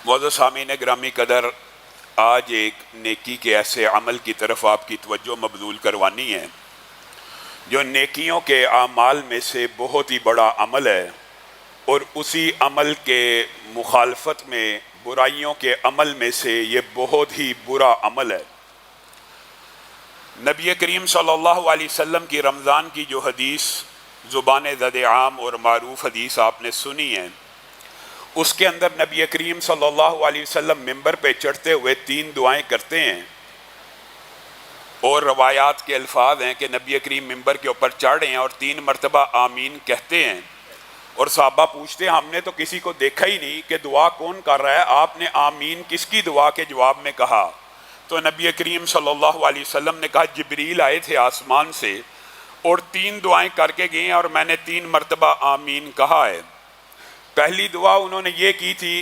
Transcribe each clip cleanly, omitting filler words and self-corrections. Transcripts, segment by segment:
معزز سامعین گرامی قدر، آج ایک نیکی کے ایسے عمل کی طرف آپ کی توجہ مبذول کروانی ہے جو نیکیوں کے اعمال میں سے بہت ہی بڑا عمل ہے، اور اسی عمل کے مخالفت میں برائیوں کے عمل میں سے یہ بہت ہی برا عمل ہے۔ نبی کریم صلی اللہ علیہ وسلم کی رمضان کی جو حدیث زبان زد عام اور معروف حدیث آپ نے سنی ہے، اس کے اندر نبی کریم صلی اللہ علیہ وسلم ممبر پہ چڑھتے ہوئے 3 دعائیں کرتے ہیں، اور روایات کے الفاظ ہیں کہ نبی کریم ممبر کے اوپر چڑھ رہے ہیں اور 3 مرتبہ آمین کہتے ہیں، اور صحابہ پوچھتے ہیں ہم نے تو کسی کو دیکھا ہی نہیں کہ دعا کون کر رہا ہے، آپ نے آمین کس کی دعا کے جواب میں کہا؟ تو نبی کریم صلی اللہ علیہ وسلم نے کہا جبریل آئے تھے آسمان سے اور 3 دعائیں کر کے گئے ہیں اور میں نے 3 مرتبہ آمین کہا ہے۔ پہلی دعا انہوں نے یہ کی تھی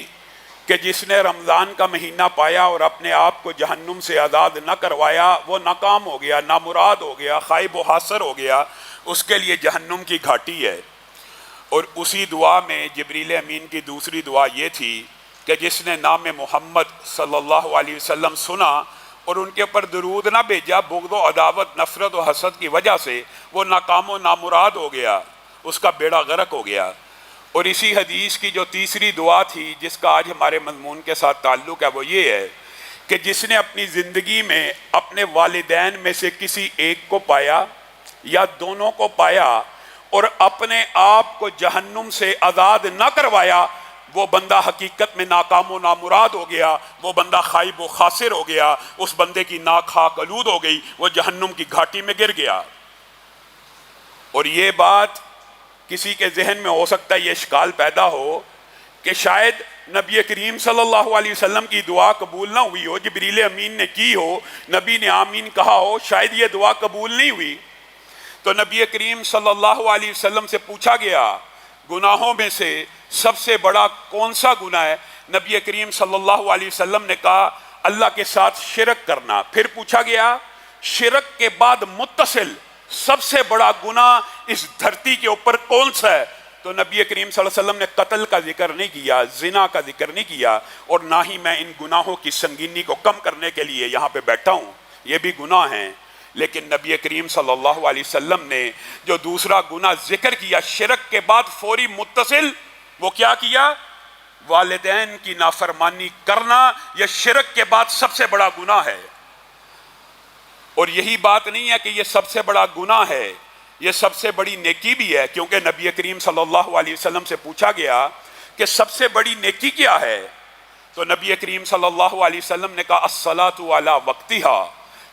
کہ جس نے رمضان کا مہینہ پایا اور اپنے آپ کو جہنم سے آزاد نہ کروایا وہ ناکام ہو گیا، نامراد ہو گیا، خائب و حاصر ہو گیا، اس کے لیے جہنم کی گھاٹی ہے۔ اور اسی دعا میں جبریل امین کی دوسری دعا یہ تھی کہ جس نے نام محمد صلی اللہ علیہ وسلم سنا اور ان کے اوپر درود نہ بھیجا، بغض و عداوت، نفرت و حسد کی وجہ سے وہ ناکام و نامراد ہو گیا، اس کا بیڑا غرق ہو گیا۔ اور اسی حدیث کی جو تیسری دعا تھی جس کا آج ہمارے مضمون کے ساتھ تعلق ہے وہ یہ ہے کہ جس نے اپنی زندگی میں اپنے والدین میں سے کسی ایک کو پایا یا دونوں کو پایا اور اپنے آپ کو جہنم سے آزاد نہ کروایا، وہ بندہ حقیقت میں ناکام و نامراد ہو گیا، وہ بندہ خائب و خاسر ہو گیا، اس بندے کی ناک خاک آلود ہو گئی، وہ جہنم کی گھاٹی میں گر گیا۔ اور یہ بات کسی کے ذہن میں ہو سکتا ہے یہ اشکال پیدا ہو کہ شاید نبی کریم صلی اللہ علیہ وسلم کی دعا قبول نہ ہوئی ہو، جبریل امین نے کی ہو، نبی نے آمین کہا ہو، شاید یہ دعا قبول نہیں ہوئی۔ تو نبی کریم صلی اللہ علیہ وسلم سے پوچھا گیا گناہوں میں سے سب سے بڑا کون سا گناہ ہے؟ نبی کریم صلی اللہ علیہ وسلم نے کہا اللہ کے ساتھ شرک کرنا۔ پھر پوچھا گیا شرک کے بعد متصل سب سے بڑا گناہ اس دھرتی کے اوپر کون سا ہے؟ تو نبی کریم صلی اللہ علیہ وسلم نے قتل کا ذکر نہیں کیا، زنا کا ذکر نہیں کیا، اور نہ ہی میں ان گناہوں کی سنگینی کو کم کرنے کے لیے یہاں پہ بیٹھا ہوں، یہ بھی گناہ ہیں۔ لیکن نبی کریم صلی اللہ علیہ وسلم نے جو دوسرا گناہ ذکر کیا شرک کے بعد فوری متصل، وہ کیا کیا؟ والدین کی نافرمانی کرنا یہ شرک کے بعد سب سے بڑا گناہ ہے۔ اور یہی بات نہیں ہے کہ یہ سب سے بڑا گناہ ہے، یہ سب سے بڑی نیکی بھی ہے، کیونکہ نبی کریم صلی اللہ علیہ وسلم سے پوچھا گیا کہ سب سے بڑی نیکی کیا ہے؟ تو نبی کریم صلی اللہ علیہ وسلم نے کہا الصلاۃ علی وقتہا،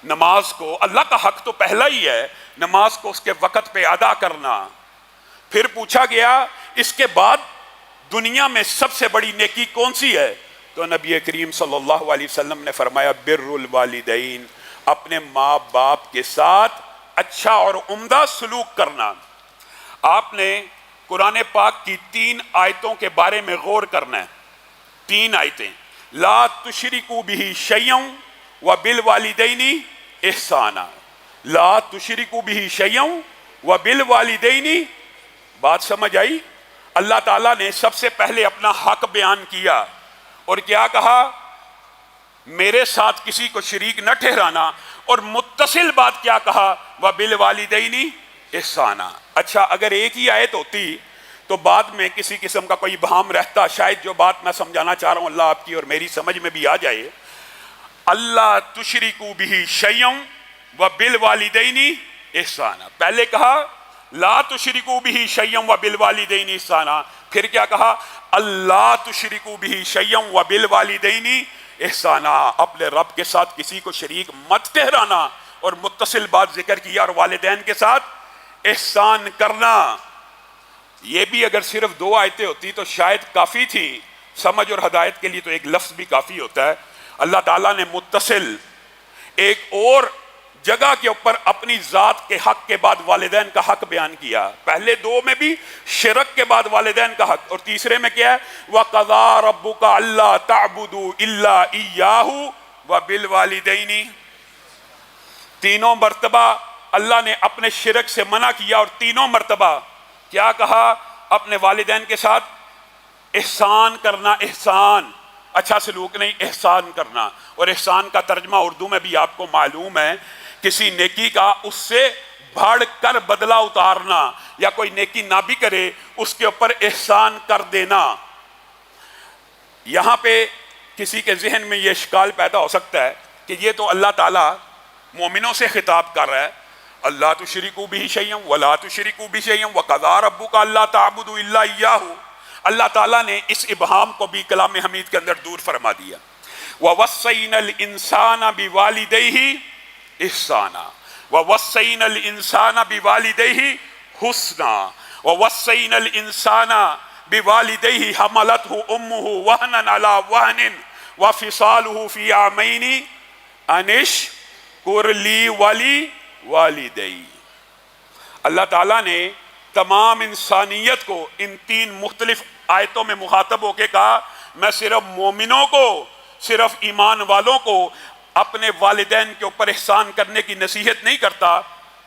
نماز کو، اللہ کا حق تو پہلا ہی ہے، نماز کو اس کے وقت پہ ادا کرنا۔ پھر پوچھا گیا اس کے بعد دنیا میں سب سے بڑی نیکی کون سی ہے؟ تو نبی کریم صلی اللہ علیہ وسلم نے فرمایا بر الوالدین، اپنے ماں باپ کے ساتھ اچھا اور عمدہ سلوک کرنا۔ آپ نے قرآن پاک کی 3 آیتوں کے بارے میں غور کرنا ہے۔ 3 آیتیں، لا تشرکوا بہ شیئا وبالوالدین احسانا، لا تشرکوا بہ شیئا وبالوالدین، بات سمجھ آئی؟ اللہ تعالیٰ نے سب سے پہلے اپنا حق بیان کیا اور کیا کہا؟ میرے ساتھ کسی کو شریک نہ ٹھہرانا، اور متصل بات کیا کہا؟ وبالوالدین احسانا۔ اچھا اگر ایک ہی آیت ہوتی تو بعد میں کسی قسم کا کوئی ابہام رہتا، شاید جو بات میں سمجھانا چاہ رہا ہوں اللہ آپ کی اور میری سمجھ میں بھی آ جائے۔ اللہ تشرکوا بہ شیئا وبالوالدین احسانا، پہلے کہا لا تشرکوا بہ شیئا وبالوالدین احسانا، پھر کیا کہا؟ اللہ تشرکوا بہ شیئا وبالوالدین احسانا، اپنے رب کے ساتھ کسی کو شریک مت ٹھہرانا، اور متصل بات ذکر کیا، اور والدین کے ساتھ احسان کرنا۔ یہ بھی اگر صرف 2 آیتیں ہوتی تو شاید کافی تھی، سمجھ اور ہدایت کے لیے تو ایک لفظ بھی کافی ہوتا ہے۔ اللہ تعالیٰ نے متصل ایک اور جگہ کے اوپر اپنی ذات کے حق کے بعد والدین کا حق بیان کیا، پہلے 2 میں بھی شرک کے بعد والدین کا حق، اور تیسرے میں کیا ہے؟ وَقَضَىٰ رَبُّكَ أَلَّا تَعْبُدُوا إِلَّا إِيَّاهُ وَبِالْوَالِدَيْنِ، تینوں مرتبہ اللہ نے اپنے شرک سے منع کیا، اور تینوں مرتبہ کیا کہا؟ اپنے والدین کے ساتھ احسان کرنا، احسان۔ اچھا سلوک نہیں، احسان کرنا. اور احسان کا ترجمہ اردو میں بھی آپ کو معلوم ہے، کسی نیکی کا اس سے بڑھ کر بدلہ اتارنا، یا کوئی نیکی نہ بھی کرے اس کے اوپر احسان کر دینا. یہاں پہ کسی کے ذہن میں یہ اشکال پیدا ہو سکتا ہے کہ یہ تو اللہ تعالیٰ مومنوں سے خطاب کر رہا ہے، اللہ تشرکوا بہ شیئا ولا تشرکوا بہ شیئا وقضى ربک الا تعبدوا الا ایاہ. اللہ تعالیٰ نے اس ابہام کو بھی کلام حمید کے اندر دور فرما دیا. وَوَصَّيْنَا الْإِنسَانَ بِوَالِدَيْهِ إِحْسَانًا وَوَصَّيْنَا الْإِنسَانَ بِوَالِدَيْهِ حُسْنًا وَوَصَّيْنَا الْإِنسَانَ بِوَالِدَيْهِ حَمَلَتْهُ أُمُّهُ وَهْنًا عَلَى وَهْنٍ وَفِصَالُهُ فِي عَامَيْنِ أَنِ اشْكُرْ لِي وَلِوَالِدَيْكَ. اللہ تعالیٰ نے تمام انسانیت کو ان تین مختلف آیتوں میں مخاطب ہو کے کہا، میں صرف مومنوں کو، صرف ایمان والوں کو اپنے والدین کے اوپر احسان کرنے کی نصیحت نہیں کرتا،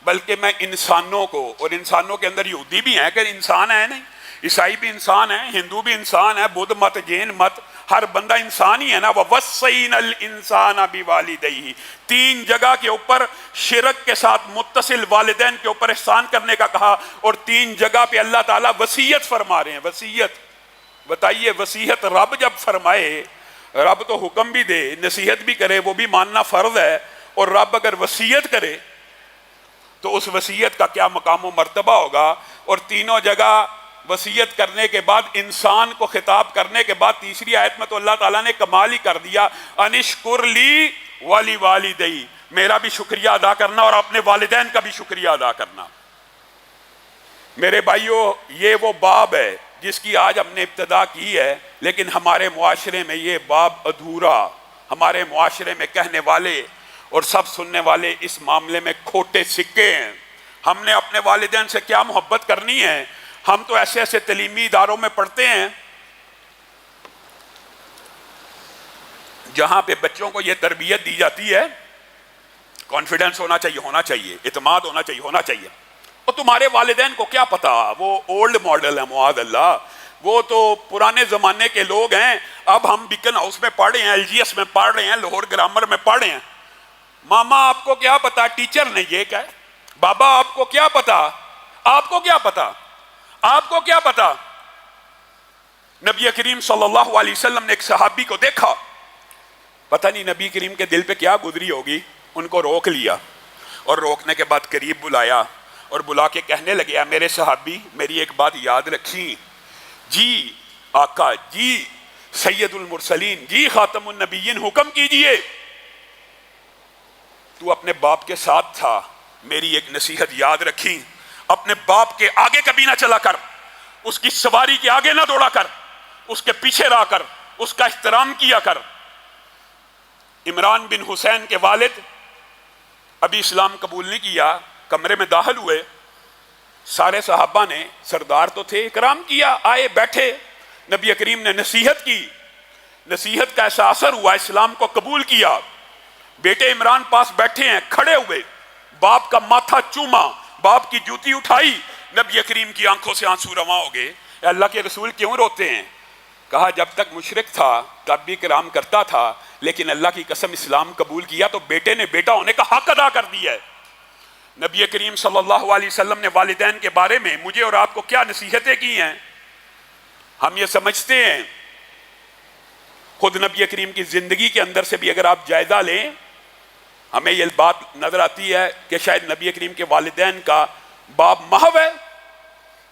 بلکہ میں انسانوں کو، اور انسانوں کے اندر یہودی بھی ہیں کہ انسان ہے نہیں، عیسائی بھی انسان ہے، ہندو بھی انسان ہے، بدھ مت، جین مت، ہر بندہ انسان ہی ہے نا. وَوَصَّيْنَا الْإِنسَانَ بِوَالِدَيْهِ. تین جگہ کے اوپر شرک کے ساتھ متصل والدین کے اوپر احسان کرنے کا کہا، اور تین جگہ پہ اللہ تعالیٰ وصیت فرما رہے ہیں. وصیت، بتائیے وصیت رب جب فرمائے، رب تو حکم بھی دے، نصیحت بھی کرے، وہ بھی ماننا فرض ہے، اور رب اگر وصیت کرے تو اس وصیت کا کیا مقام و مرتبہ ہوگا. اور تینوں جگہ وصیت کرنے کے بعد، انسان کو خطاب کرنے کے بعد، تیسری آیت میں تو اللہ تعالیٰ نے کمال ہی کر دیا، انشکر لی ولیوالدی، میرا بھی شکریہ ادا کرنا اور اپنے والدین کا بھی شکریہ ادا کرنا. میرے بھائیوں، یہ وہ باب ہے جس کی آج ہم نے ابتدا کی ہے، لیکن ہمارے معاشرے میں یہ باب ادھورا. ہمارے معاشرے میں کہنے والے اور سب سننے والے اس معاملے میں کھوٹے سکے ہیں. ہم نے اپنے والدین سے کیا محبت کرنی ہے؟ ہم تو ایسے ایسے تعلیمی اداروں میں پڑھتے ہیں جہاں پہ بچوں کو یہ تربیت دی جاتی ہے، کانفیڈنس ہونا چاہیے، اعتماد ہونا چاہیے. اور تمہارے والدین کو کیا پتا، وہ اولڈ ماڈل ہے، معاذ اللہ، وہ تو پرانے زمانے کے لوگ ہیں. اب ہم بیکن ہاؤس میں پڑھ رہے ہیں، LGS میں پڑھ رہے ہیں، لاہور گرامر میں پڑھ رہے ہیں. ماما آپ کو کیا پتا ٹیچر نے یہ کہا، بابا آپ کو کیا پتا، آپ کو کیا پتا، آپ کو کیا پتا. نبی کریم صلی اللہ علیہ وسلم نے ایک صحابی کو دیکھا، پتہ نہیں نبی کریم کے دل پہ کیا گزری ہوگی، ان کو روک لیا، اور روکنے کے بعد قریب بلایا اور بلا کے کہنے لگے، میرے صحابی میری ایک بات یاد رکھیں، جی آقا، جی سید المرسلین، جی خاتم النبیین، حکم کیجئے. تو اپنے باپ کے ساتھ تھا، میری ایک نصیحت یاد رکھیں، اپنے باپ کے آگے کبھی نہ چلا کر، اس کی سواری کے آگے نہ دوڑا کر، اس کے پیچھے رہا کر، اس کا احترام کیا کر. عمران بن حسین کے والد ابھی اسلام قبول نہیں کیا، کمرے میں داخل ہوئے، سارے صحابہ نے، سردار تو تھے، اکرام کیا، آئے بیٹھے، نبی کریم نے نصیحت کی، نصیحت کا ایسا اثر ہوا، اسلام کو قبول کیا. بیٹے عمران پاس بیٹھے ہیں، کھڑے ہوئے، باپ کا ماتھا چوما، باپ کی جوتی اٹھائی، نبی کریم کی آنکھوں سے آنسو رواں ہو گئے. اللہ کے رسول کیوں روتے ہیں؟ کہا جب تک مشرک تھا تب بھی کرام کرتا تھا، لیکن اللہ کی قسم اسلام قبول کیا تو بیٹے نے بیٹا ہونے کا حق ادا کر دیا ہے. نبی کریم صلی اللہ علیہ وسلم نے والدین کے بارے میں مجھے اور آپ کو کیا نصیحتیں کی ہیں، ہم یہ سمجھتے ہیں. خود نبی کریم کی زندگی کے اندر سے بھی اگر آپ جائزہ لیں، ہمیں یہ بات نظر آتی ہے کہ شاید نبی کریم کے والدین کا باب محو ہے.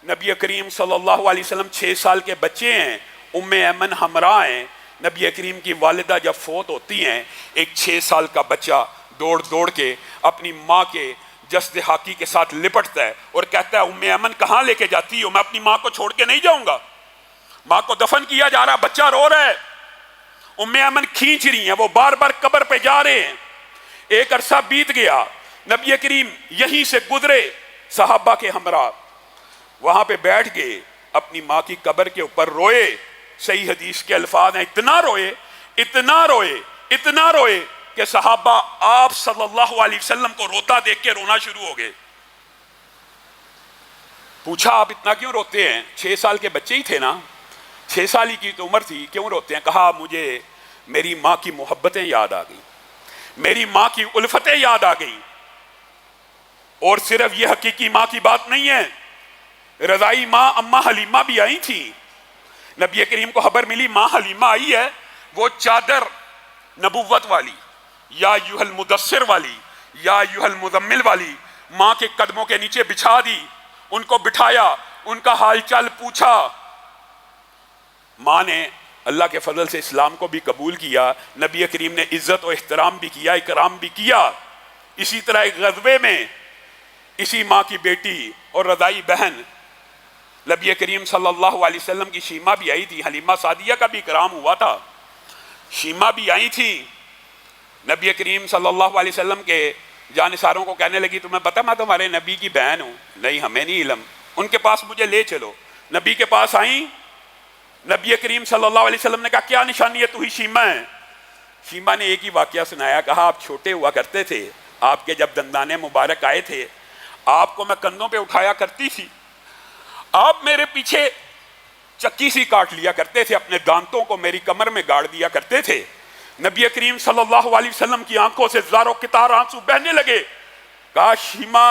نبی کریم صلی اللہ علیہ وسلم 6 سال کے بچے ہیں، ام ایمن ہمراہ ہیں. نبی کریم کی والدہ جب فوت ہوتی ہیں، ایک 6 سال کا بچہ دوڑ دوڑ کے اپنی ماں کے جسد حاقی کے ساتھ لپٹتا ہے اور کہتا ہے، ام ایمن کہاں لے کے جاتی ہو، میں اپنی ماں کو چھوڑ کے نہیں جاؤں گا. ماں کو دفن کیا جا رہا، بچہ رو رہا ہے، ام ایمن کھینچ رہی ہیں، وہ بار بار قبر پہ جا رہے ہیں. ایک عرصہ بیت گیا، نبی کریم یہیں سے گزرے صحابہ کے ہمراہ، وہاں پہ بیٹھ گئے، اپنی ماں کی قبر کے اوپر روئے. صحیح حدیث کے الفاظ ہیں، اتنا روئے، اتنا روئے، اتنا روئے کہ صحابہ آپ صلی اللہ علیہ وسلم کو روتا دیکھ کے رونا شروع ہو گئے. پوچھا آپ اتنا کیوں روتے ہیں؟ 6 سال کے بچے ہی تھے نا، 6 سال ہی کی تو عمر تھی، کیوں روتے ہیں؟ کہا مجھے میری ماں کی محبتیں یاد آ گئی، میری ماں کی الفتیں یاد آ گئی. اور صرف یہ حقیقی ماں کی بات نہیں ہے، رضائی ماں اماں حلیمہ بھی آئی تھی. نبی کریم کو خبر ملی ماں حلیمہ آئی ہے، وہ چادر نبوت والی، یا ایھا المدثر والی، یا ایھا المزمل والی ماں کے قدموں کے نیچے بچھا دی. ان کو بٹھایا، ان کا حال چال پوچھا. ماں نے اللہ کے فضل سے اسلام کو بھی قبول کیا، نبی کریم نے عزت و احترام بھی کیا، اکرام بھی کیا. اسی طرح ایک غزوے میں اسی ماں کی بیٹی اور رضائی بہن نبی کریم صلی اللہ علیہ وسلم کی شیمہ بھی آئی تھی. حلیمہ سعدیہ کا بھی اکرام ہوا تھا، شیمہ بھی آئی تھی. نبی کریم صلی اللہ علیہ وسلم کے جانثاروں کو کہنے لگی تمہیں پتہ میں تمہارے نبی کی بہن ہوں؟ نہیں ہمیں نہیں علم. ان کے پاس مجھے لے چلو. نبی کے پاس آئیں، نبی کریم صلی اللہ علیہ وسلم نے کہا کیا نشانی ہے، تو ہی شیمہ ہے؟ شیمہ نے ایک ہی واقعہ سنایا، کہا آپ چھوٹے ہوا کرتے تھے، آپ کے جب دندانے مبارک آئے تھے آپ کو میں کندھوں پہ اٹھایا کرتی تھی، آپ میرے پیچھے چکی سی کاٹ لیا کرتے تھے، اپنے دانتوں کو میری کمر میں گاڑ دیا کرتے تھے. نبی کریم صلی اللہ علیہ وسلم کی آنکھوں سے زاروں قطار آنسو بہنے لگے. کہا شیمہ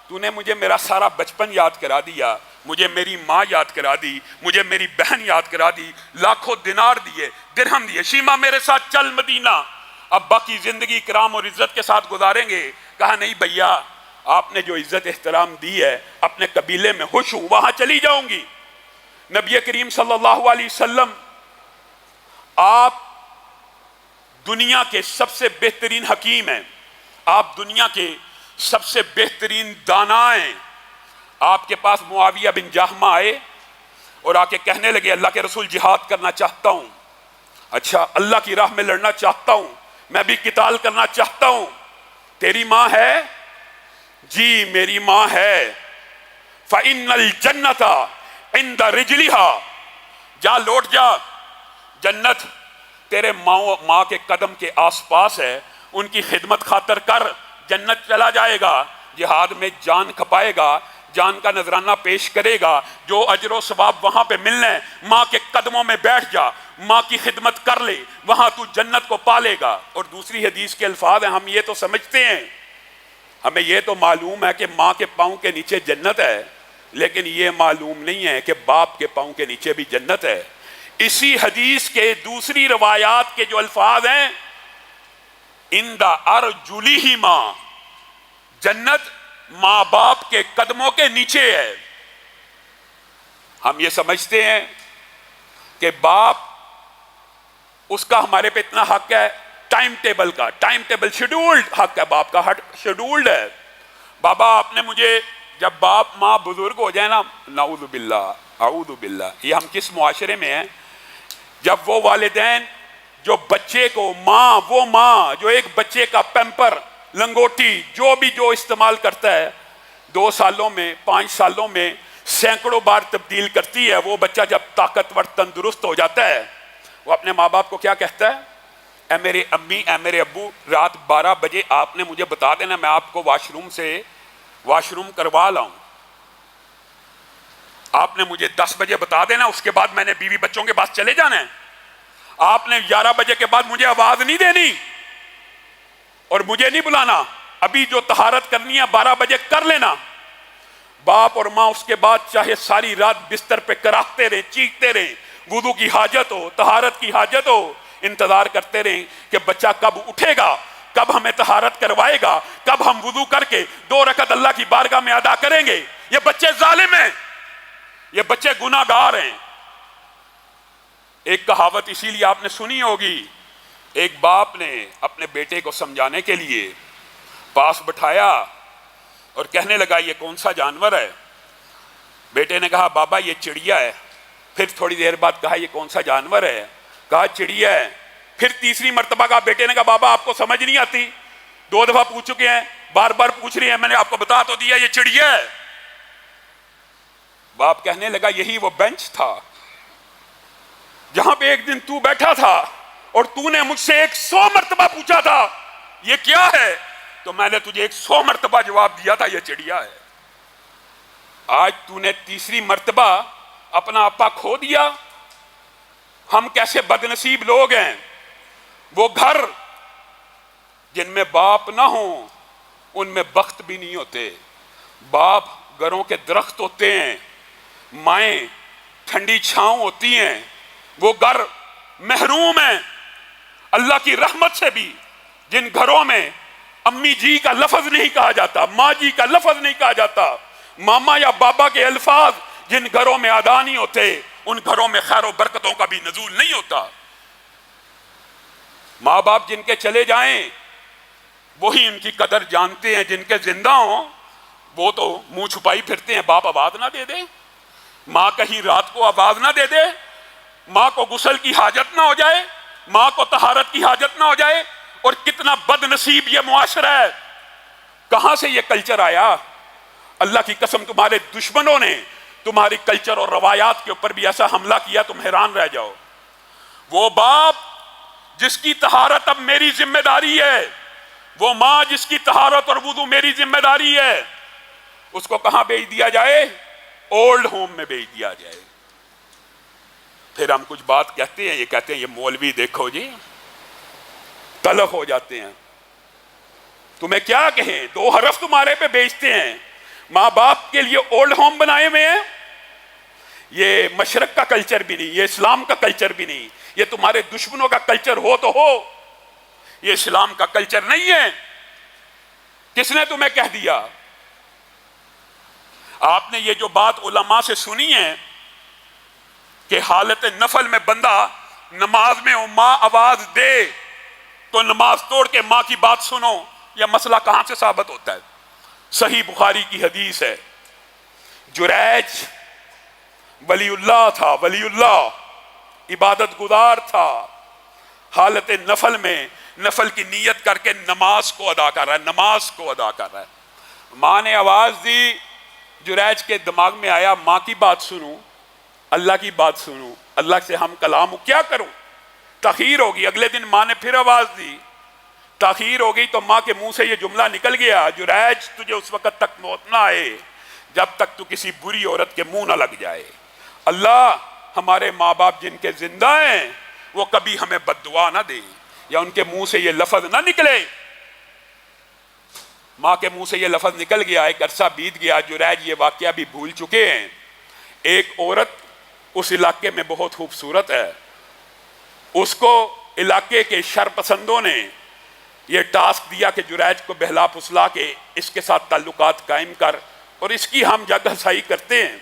تو نے مجھے میرا سارا بچپن یاد کرا دیا، مجھے میری ماں یاد کرا دی، مجھے میری بہن یاد کرا دی، لاکھوں دینار دیے، درہم دیے. شیمہ میرے ساتھ چل مدینہ، اب باقی زندگی کرام اور عزت کے ساتھ گزاریں گے. کہا نہیں بھیا، آپ نے جو عزت احترام دی ہے اپنے قبیلے میں خوش ہوں، وہاں چلی جاؤں گی. نبی کریم صلی اللہ علیہ وسلم آپ دنیا کے سب سے بہترین حکیم ہیں، آپ دنیا کے سب سے بہترین دانا ہیں. آپ کے پاس معاویہ بن جہمہ آئے اور آ کے کہنے لگے اللہ کے رسول جہاد کرنا چاہتا ہوں. اچھا اللہ کی راہ میں لڑنا چاہتا ہوں، میں بھی قتال کرنا چاہتا ہوں. تیری ماں ہے؟ جی میری ماں ہے. فَإِنَّ الْجَنَّةَ عِنْدَ رِجْلِهَا، جا لوٹ جا، جنت تیرے ماں کے قدم کے آس پاس ہے، ان کی خدمت خاطر کر، جنت چلا جائے گا. جہاد میں جان کھپائے گا، جان کا نذرانہ پیش کرے گا، جو اجر و ثواب وہاں پہ ملنا ہے. ماں کے قدموں میں بیٹھ جا، ماں کی خدمت کر لے، وہاں تو جنت کو پالے گا. اور دوسری حدیث کے الفاظ ہیں، ہم یہ تو سمجھتے ہیں، ہمیں یہ تو معلوم ہے کہ ماں کے پاؤں کے نیچے جنت ہے، لیکن یہ معلوم نہیں ہے کہ باپ کے پاؤں کے نیچے بھی جنت ہے. اسی حدیث کے دوسری روایات کے جو الفاظ ہیں، اِنْدَ أَرْجُلِهِمَا، جنت ماں باپ کے قدموں کے نیچے ہے. ہم یہ سمجھتے ہیں کہ باپ اس کا ہمارے پہ اتنا حق ہے، ٹائم ٹیبل کا، ٹائم ٹیبل شیڈولڈ حق ہے، باپ کا حق شیڈولڈ ہے. بابا آپ نے مجھے، جب باپ ماں بزرگ ہو جائے نا، نعوذ باللہ اعوذ باللہ، یہ ہم کس معاشرے میں ہیں؟ جب وہ والدین جو بچے کو، وہ ماں جو ایک بچے کا پیمپر، لنگوٹی، جو بھی جو استعمال کرتا ہے، 2 سالوں میں 5 سالوں میں سینکڑوں بار تبدیل کرتی ہے. وہ بچہ جب طاقتور تندرست ہو جاتا ہے، وہ اپنے ماں باپ کو کیا کہتا ہے؟ اے میرے امی، اے میرے ابو، رات 12 بجے آپ نے مجھے بتا دینا، میں آپ کو واش روم کروا لاؤں. آپ نے مجھے 10 بجے بتا دینا، اس کے بعد میں نے بیوی بچوں کے پاس چلے جانا ہے. آپ نے 11 بجے کے بعد مجھے آواز نہیں دینی اور مجھے نہیں بلانا، ابھی جو طہارت کرنی ہے 12 بجے کر لینا. باپ اور ماں اس کے بعد چاہے ساری رات بستر پہ کراہتے رہیں، چیختے رہیں، وضو کی حاجت ہو، طہارت کی حاجت ہو، انتظار کرتے رہیں کہ بچہ کب اٹھے گا، کب ہمیں طہارت کروائے گا، کب ہم وضو کر کے 2 رکعت اللہ کی بارگاہ میں ادا کریں گے. یہ بچے ظالم ہیں، یہ بچے گناہ گار ہیں. ایک کہاوت اسی لیے آپ نے سنی ہوگی، ایک باپ نے اپنے بیٹے کو سمجھانے کے لیے پاس بٹھایا اور کہنے لگا یہ کون سا جانور ہے؟ بیٹے نے کہا بابا یہ چڑیا ہے. پھر تھوڑی دیر بعد کہا یہ کون سا جانور ہے؟ کہا چڑیا ہے. پھر تیسری مرتبہ کہا، بیٹے نے کہا بابا آپ کو سمجھ نہیں آتی، 2 دفعہ پوچھ چکے ہیں، بار بار پوچھ رہے ہیں، میں نے آپ کو بتا تو دیا یہ چڑیا ہے. باپ کہنے لگا یہی وہ بینچ تھا جہاں پہ ایک دن تو بیٹھا تھا اور تو نے مجھ سے 100 مرتبہ پوچھا تھا یہ کیا ہے، تو میں نے تجھے 100 مرتبہ جواب دیا تھا یہ چڑیا ہے. آج تو نے تیسری مرتبہ اپنا اپا کھو دیا. ہم کیسے بدنصیب لوگ ہیں. وہ گھر جن میں باپ نہ ہوں ان میں بخت بھی نہیں ہوتے. باپ گھروں کے درخت ہوتے ہیں, مائیں ٹھنڈی چھاؤں ہوتی ہیں. وہ گھر محروم ہیں اللہ کی رحمت سے بھی جن گھروں میں امی جی کا لفظ نہیں کہا جاتا, ماں جی کا لفظ نہیں کہا جاتا, ماما یا بابا کے الفاظ جن گھروں میں ادا نہیں ہوتے, ان گھروں میں خیر و برکتوں کا بھی نزول نہیں ہوتا. ماں باپ جن کے چلے جائیں وہی ان کی قدر جانتے ہیں, جن کے زندہ ہوں وہ تو منہ چھپائی پھرتے ہیں. باپ آواز نہ دے دے, ماں کہیں رات کو آواز نہ دے دے, ماں کو غسل کی حاجت نہ ہو جائے, ماں کو طہارت کی حاجت نہ ہو جائے. اور کتنا بد نصیب یہ معاشرہ ہے. کہاں سے یہ کلچر آیا؟ اللہ کی قسم تمہارے دشمنوں نے تمہاری کلچر اور روایات کے اوپر بھی ایسا حملہ کیا تم حیران رہ جاؤ. وہ باپ جس کی طہارت اب میری ذمہ داری ہے, وہ ماں جس کی طہارت اور وضو میری ذمہ داری ہے, اس کو کہاں بھیج دیا جائے؟ اولڈ ہوم میں بھیج دیا جائے. پھر ہم کچھ بات کہتے ہیں, یہ کہتے ہیں یہ مولوی دیکھو جی تلخ ہو جاتے ہیں. تمہیں کیا کہیں, 2 حرف تمہارے پہ بیچتے ہیں. ماں باپ کے لیے اولڈ ہوم بنائے ہوئے ہیں. یہ مشرق کا کلچر بھی نہیں, یہ اسلام کا کلچر بھی نہیں, یہ تمہارے دشمنوں کا کلچر ہو تو ہو, یہ اسلام کا کلچر نہیں ہے. کس نے تمہیں کہہ دیا؟ آپ نے یہ جو بات علماء سے سنی ہے کہ حالت نفل میں بندہ نماز میں ماں آواز دے تو نماز توڑ کے ماں کی بات سنو, یہ مسئلہ کہاں سے ثابت ہوتا ہے؟ صحیح بخاری کی حدیث ہے. جریج ولی اللہ تھا, ولی اللہ عبادت گزار تھا, حالت نفل میں نفل کی نیت کر کے نماز کو ادا کر رہا ہے, نماز کو ادا کر رہا ہے. ماں نے آواز دی, جریج کے دماغ میں آیا ماں کی بات سنوں اللہ کی بات سنوں, اللہ سے ہم کلام ہوں, کیا کروں؟ تاخیر ہوگی. اگلے دن ماں نے پھر آواز دی, تاخیر ہو گئی تو ماں کے منہ سے یہ جملہ نکل گیا, جریج تجھے اس وقت تک موت نہ آئے جب تک تو کسی بری عورت کے منہ نہ لگ جائے. اللہ ہمارے ماں باپ جن کے زندہ ہیں وہ کبھی ہمیں بد دعا نہ دے یا ان کے منہ سے یہ لفظ نہ نکلے. ماں کے منہ سے یہ لفظ نکل گیا, ایک عرصہ بیت گیا, جریج یہ واقعہ بھی بھول چکے ہیں. ایک عورت اس علاقے میں بہت خوبصورت ہے, اس کو علاقے کے شر پسندوں نے یہ ٹاسک دیا کہ جریج کو بہلا پھسلا کے اس کے ساتھ تعلقات قائم کر اور اس کی ہم جگ ہسائی کرتے ہیں.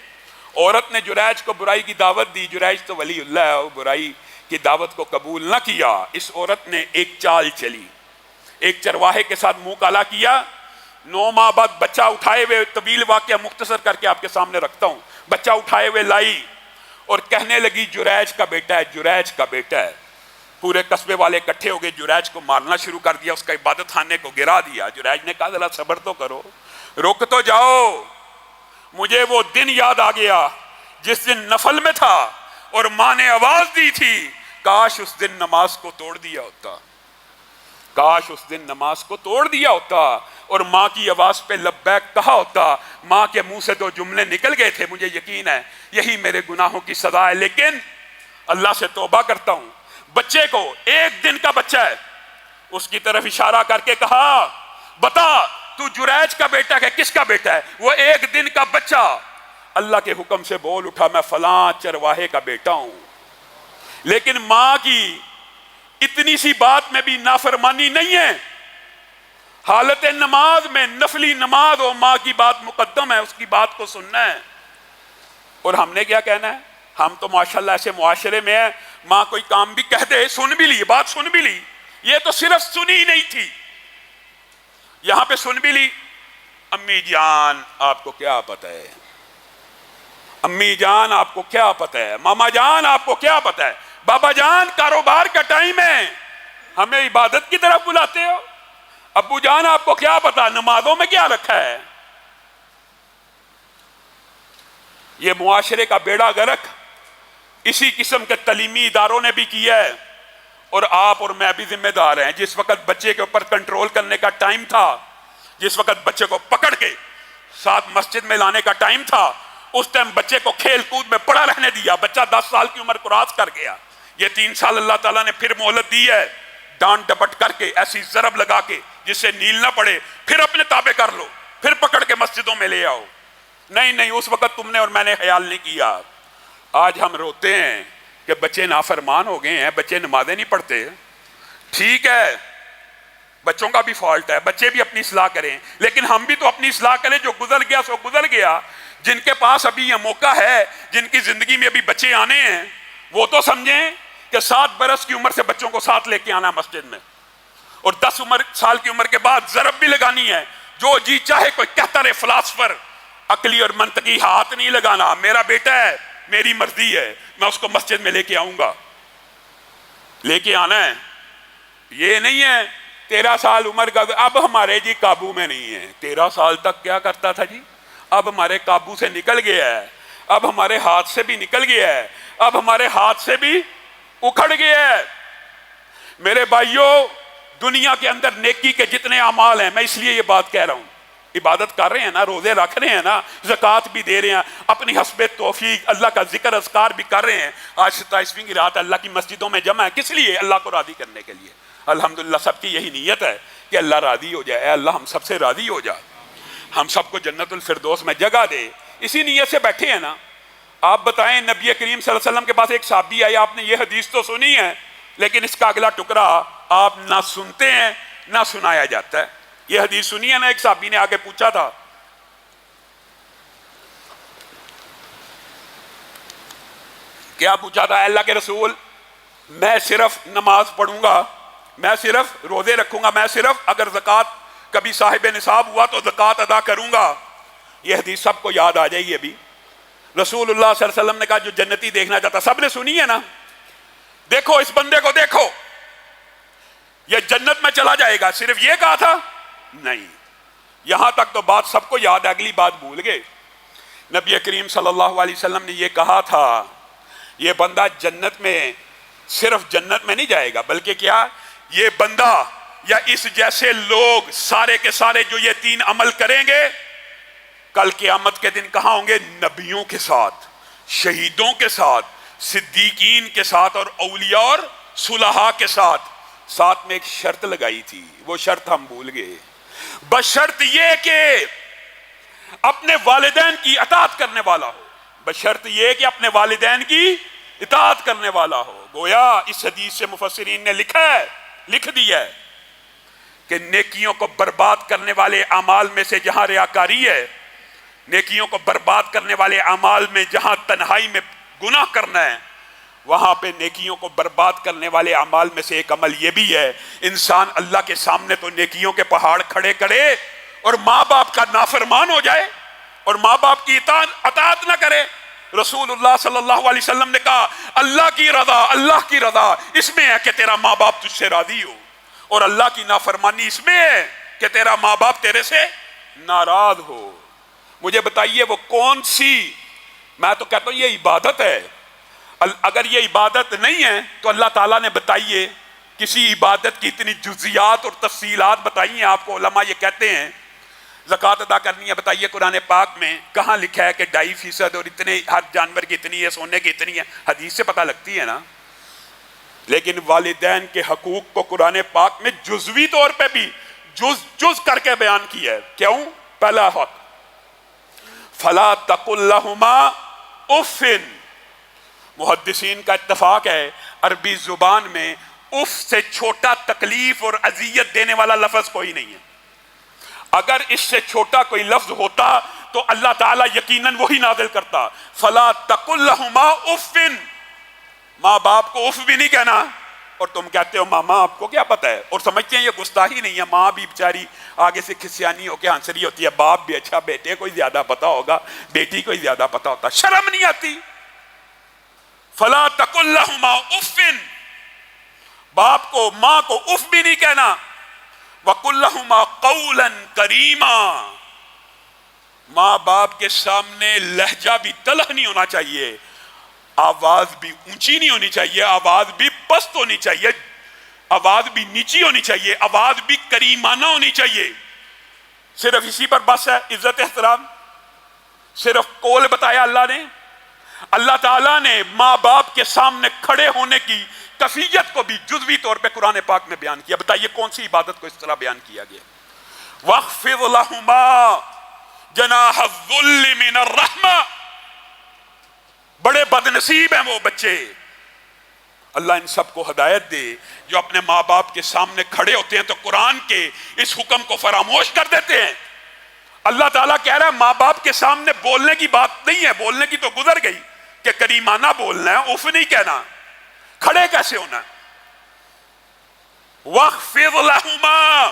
عورت نے جریج کو برائی کی دعوت دی, جریج تو ولی اللہ ہے, وہ برائی کی دعوت کو قبول نہ کیا. اس عورت نے ایک چال چلی, ایک چرواہے کے ساتھ منہ کالا کیا, 9 ماہ بعد بچہ اٹھائے ہوئے, طویل واقعہ مختصر کر کے آپ کے سامنے رکھتا ہوں, بچہ اٹھائے ہوئے لائی اور کہنے لگی جریج کا بیٹا ہے, جریج کا بیٹا ہے. پورے قصبے والے اکٹھے ہو گئے, جریج کو مارنا شروع کر دیا, اس کا عبادت خانے کو گرا دیا. جریج نے کہا ذرا صبر تو کرو, رک تو جاؤ, مجھے وہ دن یاد آ گیا جس دن نفل میں تھا اور ماں نے آواز دی تھی, کاش اس دن نماز کو توڑ دیا ہوتا, کاش اس دن نماز کو توڑ دیا ہوتا اور ماں کی آواز پہ لبیک کہا ہوتا. ماں کے منہ سے 2 جملے نکل گئے تھے, مجھے یقین ہے یہی میرے گناہوں کی سزا ہے, لیکن اللہ سے توبہ کرتا ہوں. بچے کو, 1 دن کا بچہ ہے, اس کی طرف اشارہ کر کے کہا بتا تو جریج کا بیٹا ہے, کس کا بیٹا ہے؟ وہ 1 دن کا بچہ اللہ کے حکم سے بول اٹھا میں فلاں چرواہے کا بیٹا ہوں. لیکن ماں کی اتنی سی بات میں بھی نافرمانی نہیں ہے. حالت نماز میں نفلی نماز ہو, ماں کی بات مقدم ہے, اس کی بات کو سننا ہے. اور ہم نے کیا کہنا ہے؟ ہم تو ماشاءاللہ ایسے معاشرے میں ہیں, ماں کوئی کام بھی کہہ دے, سن بھی لی, بات سن بھی لی, یہ تو صرف سنی نہیں تھی, یہاں پہ سن بھی لی. امی جان آپ کو کیا پتہ ہے, امی جان آپ کو کیا پتہ ہے, ماما جان آپ کو کیا پتہ ہے, بابا جان کاروبار کا ٹائم ہے, ہمیں عبادت کی طرف بلاتے ہو, ابو جان آپ کو کیا پتہ نمازوں میں کیا رکھا ہے. یہ معاشرے کا بیڑا غرق اسی قسم کے تعلیمی اداروں نے بھی کیا ہے, اور آپ اور میں بھی ذمہ دار ہیں. جس وقت بچے کے اوپر کنٹرول کرنے کا ٹائم تھا, جس وقت بچے کو پکڑ کے ساتھ مسجد میں لانے کا ٹائم تھا, اس ٹائم بچے کو کھیل کود میں پڑا رہنے دیا. بچہ 10 سال کی عمر کراس کر گیا, یہ 3 سال اللہ تعالیٰ نے پھر مہلت دی ہے, ڈانٹ ڈپٹ کر کے ایسی ضرب لگا کے جس سے نیل نہ پڑے، پھر اپنے تابع کر لو، پھر پکڑ کے مسجدوں میں لے آؤ۔ نہیں نہیں، اس وقت تم نے اور میں نے خیال نہیں کیا۔ آج ہم روتے ہیں کہ بچے نافرمان ہو گئے ہیں، بچے نمازیں نہیں پڑھتے۔ ٹھیک ہے، بچوں کا بھی فالٹ ہے، بچے بھی اپنی اصلاح کریں، لیکن ہم بھی تو اپنی اصلاح کریں۔ جو گزر گیا سو گزر گیا۔ جن کے پاس ابھی یہ موقع ہے، جن کی زندگی میں ابھی بچے آنے ہیں، وہ تو سمجھیں کہ 7 برس کی عمر سے بچوں کو ساتھ لے کے آنا مسجد میں، اور 10 سال کی عمر کے بعد ضرب بھی لگانی ہے۔ جو جی چاہے کوئی کہتا رہے فلاسفر، عقلی اور منطقی ہاتھ نہیں لگانا۔ میرا بیٹا ہے، میری مرضی ہے، میں اس کو مسجد میں لے کے آؤں گا، لے کے آنا ہے۔ یہ نہیں ہے 13 سال عمر کا اب ہمارے جی قابو میں نہیں ہے۔ 13 سال تک کیا کرتا تھا جی؟ اب ہمارے قابو سے نکل گیا ہے، اب ہمارے ہاتھ سے بھی نکل گیا ہے، اب ہمارے ہاتھ سے بھی اکھڑ گیا ہے۔ میرے بھائیوں، دنیا کے اندر نیکی کے جتنے اعمال ہیں، میں اس لیے یہ بات کہہ رہا ہوں، عبادت کر رہے ہیں نا، روزے رکھ رہے ہیں نا، زکوٰۃ بھی دے رہے ہیں، اپنی حسب توفیق اللہ کا ذکر اذکار بھی کر رہے ہیں۔ آج 27ویں کی رات اللہ کی مسجدوں میں جمع ہے، کس لیے؟ اللہ کو راضی کرنے کے لیے۔ الحمدللہ سب کی یہی نیت ہے کہ اللہ راضی ہو جائے۔ اے اللہ ہم سب سے راضی ہو جا، ہم سب کو جنت الفردوس میں جگہ دے۔ اسی نیت سے بیٹھے ہیں نا۔ آپ بتائیں، نبی کریم صلی اللہ علیہ وسلم کے پاس ایک صحابی آیا، آپ نے یہ حدیث تو سنی ہے، لیکن اس کا اگلا ٹکڑا آپ نہ سنتے ہیں نہ سنایا جاتا ہے۔ یہ حدیث سنی ہے نا، ایک صحابی نے آگے پوچھا تھا، کیا پوچھا تھا؟ اللہ کے رسول، میں صرف نماز پڑھوں گا، میں صرف روزے رکھوں گا، میں صرف اگر زکوٰۃ کبھی صاحب نصاب ہوا تو زکوٰۃ ادا کروں گا۔ یہ حدیث سب کو یاد آ جائے گی۔ ابھی رسول اللہ صلی اللہ علیہ وسلم نے کہا جو جنتی دیکھنا چاہتا، سب نے سنی ہے نا، دیکھو اس بندے کو، دیکھو یہ جنت میں چلا جائے گا، صرف یہ کہا تھا؟ نہیں، یہاں تک تو بات سب کو یاد ہے، اگلی بات بھول گئے۔ نبی کریم صلی اللہ علیہ وسلم نے یہ کہا تھا، یہ بندہ جنت میں، صرف جنت میں نہیں جائے گا، بلکہ کیا، یہ بندہ یا اس جیسے لوگ سارے کے سارے جو یہ 3 عمل کریں گے، کل قیامت کے دن کہاں ہوں گے؟ نبیوں کے ساتھ، شہیدوں کے ساتھ، صدیقین کے ساتھ، اور اولیاء اور صلحاء کے ساتھ۔ ساتھ میں ایک شرط لگائی تھی، وہ شرط ہم بھول گئے، بشرط یہ کہ اپنے والدین کی اطاعت کرنے والا ہو، بشرط یہ کہ اپنے والدین کی اطاعت کرنے والا ہو۔ گویا اس حدیث سے مفسرین نے لکھ دیا ہے کہ نیکیوں کو برباد کرنے والے اعمال میں سے جہاں ریاکاری ہے، نیکیوں کو برباد کرنے والے اعمال میں جہاں تنہائی میں گناہ کرنا ہے، وہاں پہ نیکیوں کو برباد کرنے والے اعمال میں سے ایک عمل یہ بھی ہے، انسان اللہ کے سامنے تو نیکیوں کے پہاڑ کھڑے کرے اور ماں باپ کا نافرمان ہو جائے اور ماں باپ کی اطاعت نہ کرے۔ رسول اللہ صلی اللہ علیہ وسلم نے کہا، اللہ کی رضا اس میں ہے کہ تیرا ماں باپ تجھ سے راضی ہو، اور اللہ کی نافرمانی اس میں ہے کہ تیرا ماں باپ تیرے سے ناراض ہو۔ مجھے بتائیے وہ کون سی، میں تو کہتا ہوں یہ عبادت ہے۔ اگر یہ عبادت نہیں ہے تو اللہ تعالیٰ نے بتائیے کسی عبادت کی اتنی جزیات اور تفصیلات بتائی ہیں آپ کو۔ علماء یہ کہتے ہیں زکوٰۃ ادا کرنی ہے، بتائیے قرآن پاک میں کہاں لکھا ہے کہ 2.5% اور اتنے ہر جانور کی اتنی ہے، سونے کی اتنی ہے؟ حدیث سے پتہ لگتی ہے نا۔ لیکن والدین کے حقوق کو قرآن پاک میں جزوی طور پہ بھی جز کر کے بیان کیا ہے۔ کیوں؟ پہلا حق، فلا تقل لہما اف۔ محدثین کا اتفاق ہے عربی زبان میں اف سے چھوٹا تکلیف اور اذیت دینے والا لفظ کوئی نہیں ہے۔ اگر اس سے چھوٹا کوئی لفظ ہوتا تو اللہ تعالیٰ یقیناً وہی نازل کرتا، فلا تقل لہما اف۔ ماں باپ کو اف بھی نہیں کہنا، اور تم کہتے ہو ماما آپ کو کیا پتہ ہے، اور سمجھتے ہیں یہ گستاخی نہیں ہے۔ ماں بھی بیچاری آگے سے کھسیانی ہو کے ہنس رہی ہوتی ہے، باپ بھی اچھا بیٹے کو زیادہ پتا ہوگا، بیٹی کو زیادہ پتا ہوتا، شرم نہیں آتی؟ فلا تقل لہما اف، باپ کو ماں کو اف بھی نہیں کہنا۔ وقل لہما قولا کریما، ماں باپ کے سامنے لہجہ بھی تلخ نہیں ہونا چاہیے، آواز بھی اونچی نہیں ہونی چاہیے، آواز بھی پست ہونی چاہیے، آواز بھی نیچی ہونی چاہیے، آواز بھی کریمانہ ہونی چاہیے۔ صرف اسی پر بس ہے عزت احترام، صرف قول بتایا اللہ نے۔ اللہ تعالیٰ نے ماں باپ کے سامنے کھڑے ہونے کی کفیت کو بھی جزوی طور پہ قرآن پاک میں بیان کیا. بتائیے کون سی عبادت کو اس طرح بیان کیا گیا؟ وَاخْفِضْ لَهُمَا جَنَاحَ الذُّلِّ مِنَ الرَّحْمَةِ. بڑے بد نصیب ہیں وہ بچے. اللہ ان سب کو ہدایت دے جو اپنے ماں باپ کے سامنے کھڑے ہوتے ہیں تو قرآن کے اس حکم کو فراموش کر دیتے ہیں. اللہ تعالیٰ کہہ رہا ہے ماں باپ کے سامنے بولنے کی بات نہیں ہے، بولنے کی تو گزر گئی کہ کریمانہ بولنا ہے، اف نہیں کہنا. کھڑے کیسے ہونا ہے؟ وَاخْفِضْ لَهُمَا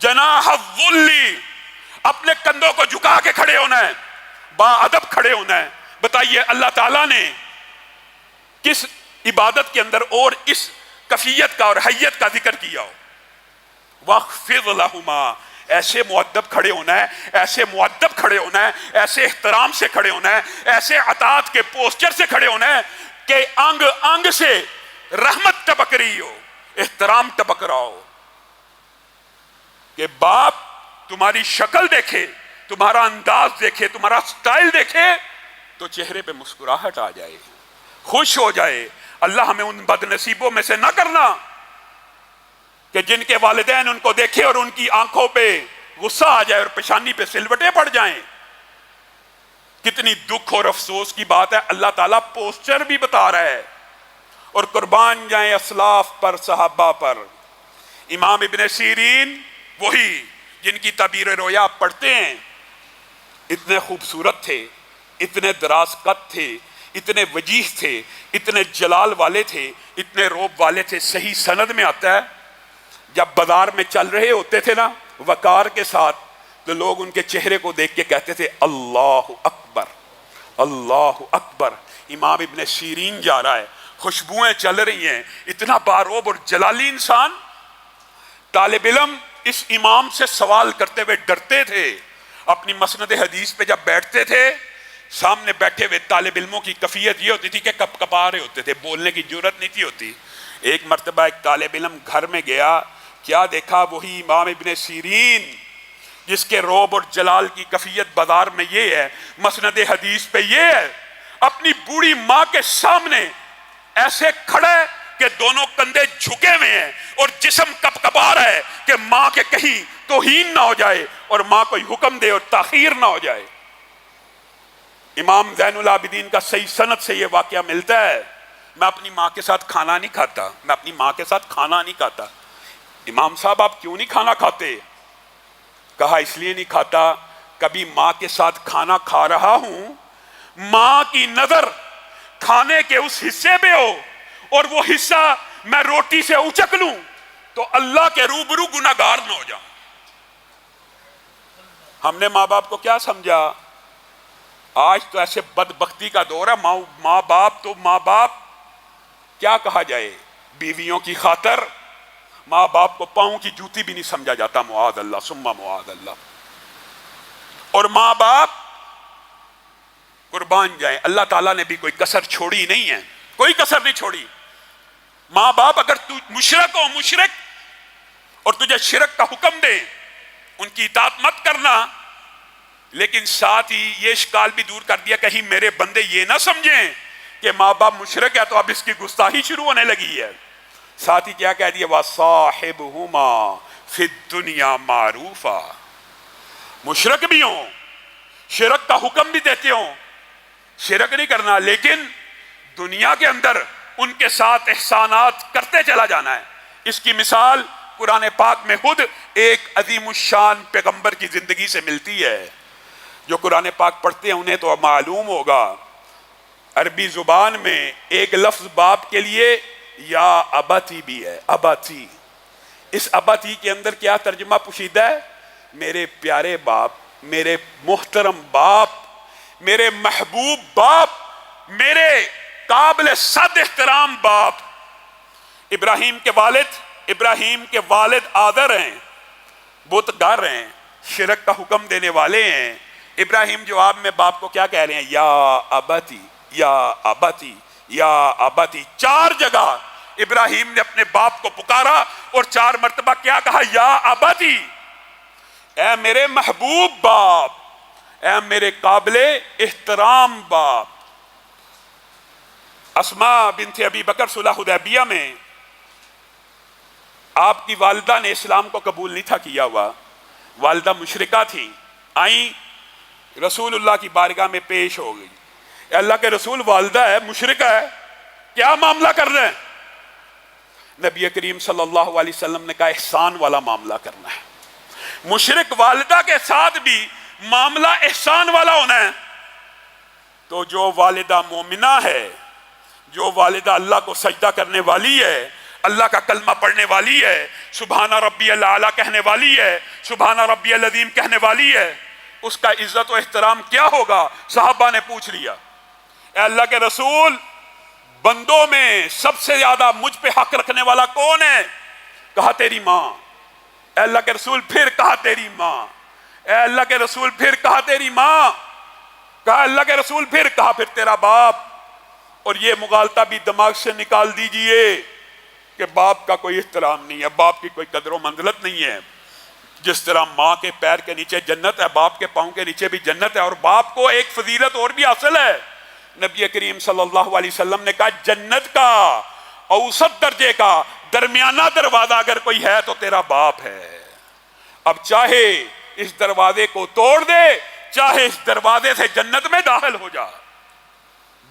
جَنَاحَ الذُّلِّ. اپنے کندھوں کو جھکا کے کھڑے ہونا ہے، با ادب کھڑے ہونا ہے. بتائیے اللہ تعالیٰ نے کس عبادت کے اندر اور اس کفیت کا اور حیت کا ذکر کیا ہو؟ وَاخْفِضْ لَهُمَا. ایسے مؤدب کھڑے ہونا ہے، ایسے مؤدب کھڑے ہونا ہے، ایسے احترام سے کھڑے ہونا ہے، ایسے اطاعت کے پوسچر سے کھڑے ہونا ہے کہ انگ انگ سے رحمت ٹپک رہی ہو، احترام ٹپک رہا ہو. کہ باپ تمہاری شکل دیکھے، تمہارا انداز دیکھے، تمہارا سٹائل دیکھے تو چہرے پہ مسکراہٹ آ جائے، خوش ہو جائے. اللہ ہمیں ان بد نصیبوں میں سے نہ کرنا کہ جن کے والدین ان کو دیکھے اور ان کی آنکھوں پہ غصہ آ جائے اور پیشانی پہ سلوٹیں پڑ جائیں. کتنی دکھ اور افسوس کی بات ہے. اللہ تعالیٰ پوسچر بھی بتا رہا ہے. اور قربان جائیں اسلاف پر، صحابہ پر. امام ابن سیرین وہی جن کی تعبیر رویا آپ پڑھتے ہیں، اتنے خوبصورت تھے، اتنے دراز قد تھے، اتنے وجیح تھے، اتنے جلال والے تھے، اتنے روب والے تھے. صحیح سند میں آتا ہے جب بازار میں چل رہے ہوتے تھے نا وقار کے ساتھ تو لوگ ان کے چہرے کو دیکھ کے کہتے تھے اللہ اکبر، اللہ اکبر. امام ابن سیرین جا رہا ہے، خوشبوئیں چل رہی ہیں، اتنا باروب اور جلالی انسان. طالب علم اس امام سے سوال کرتے ہوئے ڈرتے تھے. اپنی مسند حدیث پہ جب بیٹھتے تھے سامنے بیٹھے ہوئے طالب علموں کی کیفیت یہ ہوتی تھی کہ کپ کپا رہے ہوتے تھے، بولنے کی جرت نہیں تھی ہوتی. ایک مرتبہ ایک طالب علم گھر میں گیا، کیا دیکھا؟ وہی امام ابن سیرین جس کے روب اور جلال کی کیفیت بازار میں یہ ہے، مسند حدیث پہ یہ ہے، اپنی بوڑھی ماں کے سامنے ایسے کھڑا ہے کہ دونوں کندھے جھکے ہوئے ہیں اور جسم کپ کپا رہا ہے کہ ماں کے کہیں توہین نہ ہو جائے اور ماں کوئی حکم دے اور تاخیر نہ ہو جائے. امام زین العابدین کا صحیح سند سے یہ واقعہ ملتا ہے. میں اپنی ماں کے ساتھ کھانا نہیں کھاتا، میں اپنی ماں کے ساتھ کھانا نہیں کھاتا. امام صاحب آپ کیوں نہیں کھانا کھاتے؟ کہا اس لیے نہیں کھاتا، کبھی ماں کے ساتھ کھانا کھا رہا ہوں، ماں کی نظر کھانے کے اس حصے پہ ہو اور وہ حصہ میں روٹی سے اچک لوں تو اللہ کے روبرو گناہگار نہ ہو جاؤں. ہم نے ماں باپ کو کیا سمجھا؟ آج تو ایسے بدبختی کا دور ہے، ماں باپ تو ماں باپ کیا کہا جائے، بیویوں کی خاطر ماں باپ کو پاؤں کی جوتی بھی نہیں سمجھا جاتا. معاذ اللہ ثم معاذ اللہ. اور ماں باپ قربان جائیں اللہ تعالیٰ نے بھی کوئی کسر چھوڑی نہیں ہے، کوئی کسر نہیں چھوڑی. ماں باپ اگر تو مشرک ہو، مشرک اور تجھے شرک کا حکم دے ان کی اطاعت مت کرنا، لیکن ساتھ ہی یہ اشکال بھی دور کر دیا کہیں میرے بندے یہ نہ سمجھیں کہ ماں باپ مشرک ہے تو اب اس کی گستاخی شروع ہونے لگی ہے. ساتھ ہی کیا کہہ دیا؟ وَصَاحِبْهُمَا فِي الدُّنْيَا مَعْرُوفًا. مشرک بھی ہوں، شرک کا حکم بھی دیتے ہوں، شرک نہیں کرنا، لیکن دنیا کے اندر ان کے ساتھ احسانات کرتے چلا جانا ہے. اس کی مثال قرآن پاک میں خود ایک عظیم الشان پیغمبر کی زندگی سے ملتی ہے. جو قرآن پاک پڑھتے ہیں انہیں تو معلوم ہوگا عربی زبان میں ایک لفظ باپ کے لیے یا اباتی بھی ہے. اباتی، اس اباتی کے اندر کیا ترجمہ پوشیدہ ہے؟ میرے پیارے باپ، میرے محترم باپ، میرے محبوب باپ، میرے قابل صد احترام باپ. ابراہیم کے والد آدر ہیں، بت گر ہیں، شرک کا حکم دینے والے ہیں. ابراہیم جواب میں باپ کو کیا کہہ رہے ہیں؟ یا اباتی، یا اباتی، یا اباتی. 4 جگہ ابراہیم نے اپنے باپ کو پکارا اور 4 مرتبہ کیا کہا؟ یا اباتی. اے میرے محبوب باپ، اے میرے قابل احترام باپ. اسما بنت ابی بکر صلح حدیبیہ میں آپ کی والدہ نے اسلام کو قبول نہیں تھا کیا ہوا، والدہ مشرکہ تھی، آئیں رسول اللہ کی بارگاہ میں پیش ہو گئی، اے اللہ کے رسول والدہ ہے، مشرکہ ہے، کیا معاملہ کر رہے ہیں؟ نبی کریم صلی اللہ علیہ وسلم نے کہا احسان والا معاملہ کرنا ہے، مشرک والدہ کے ساتھ بھی معاملہ احسان والا ہونا ہے۔ تو جو والدہ مومنہ ہے، جو والدہ اللہ کو سجدہ کرنے والی ہے، اللہ کا کلمہ پڑھنے والی ہے، سبحان ربی الاعلیٰ کہنے والی ہے، سبحان ربی العظیم کہنے والی ہے، اس کا عزت و احترام کیا ہوگا؟ صحابہ نے پوچھ لیا، اے اللہ کے رسول بندوں میں سب سے زیادہ مجھ پہ حق رکھنے والا کون ہے؟ کہا تیری ماں۔ اے اللہ کے رسول پھر کہا تیری ماں۔ اے اللہ کے رسول پھر کہا تیری ماں۔ کہا اللہ کے رسول پھر کہا پھر تیرا باپ۔ اور یہ مغالطہ بھی دماغ سے نکال دیجئے کہ باپ کا کوئی احترام نہیں ہے، باپ کی کوئی قدر و منزلت نہیں ہے۔ جس طرح ماں کے پیر کے نیچے جنت ہے، باپ کے پاؤں کے نیچے بھی جنت ہے، اور باپ کو ایک فضیلت اور بھی حاصل ہے۔ نبی کریم صلی اللہ علیہ وسلم نے کہا جنت کا اوسط درجے کا درمیانہ دروازہ اگر کوئی ہے تو تیرا باپ ہے۔ اب چاہے اس دروازے کو توڑ دے، چاہے اس دروازے سے جنت میں داخل ہو جا،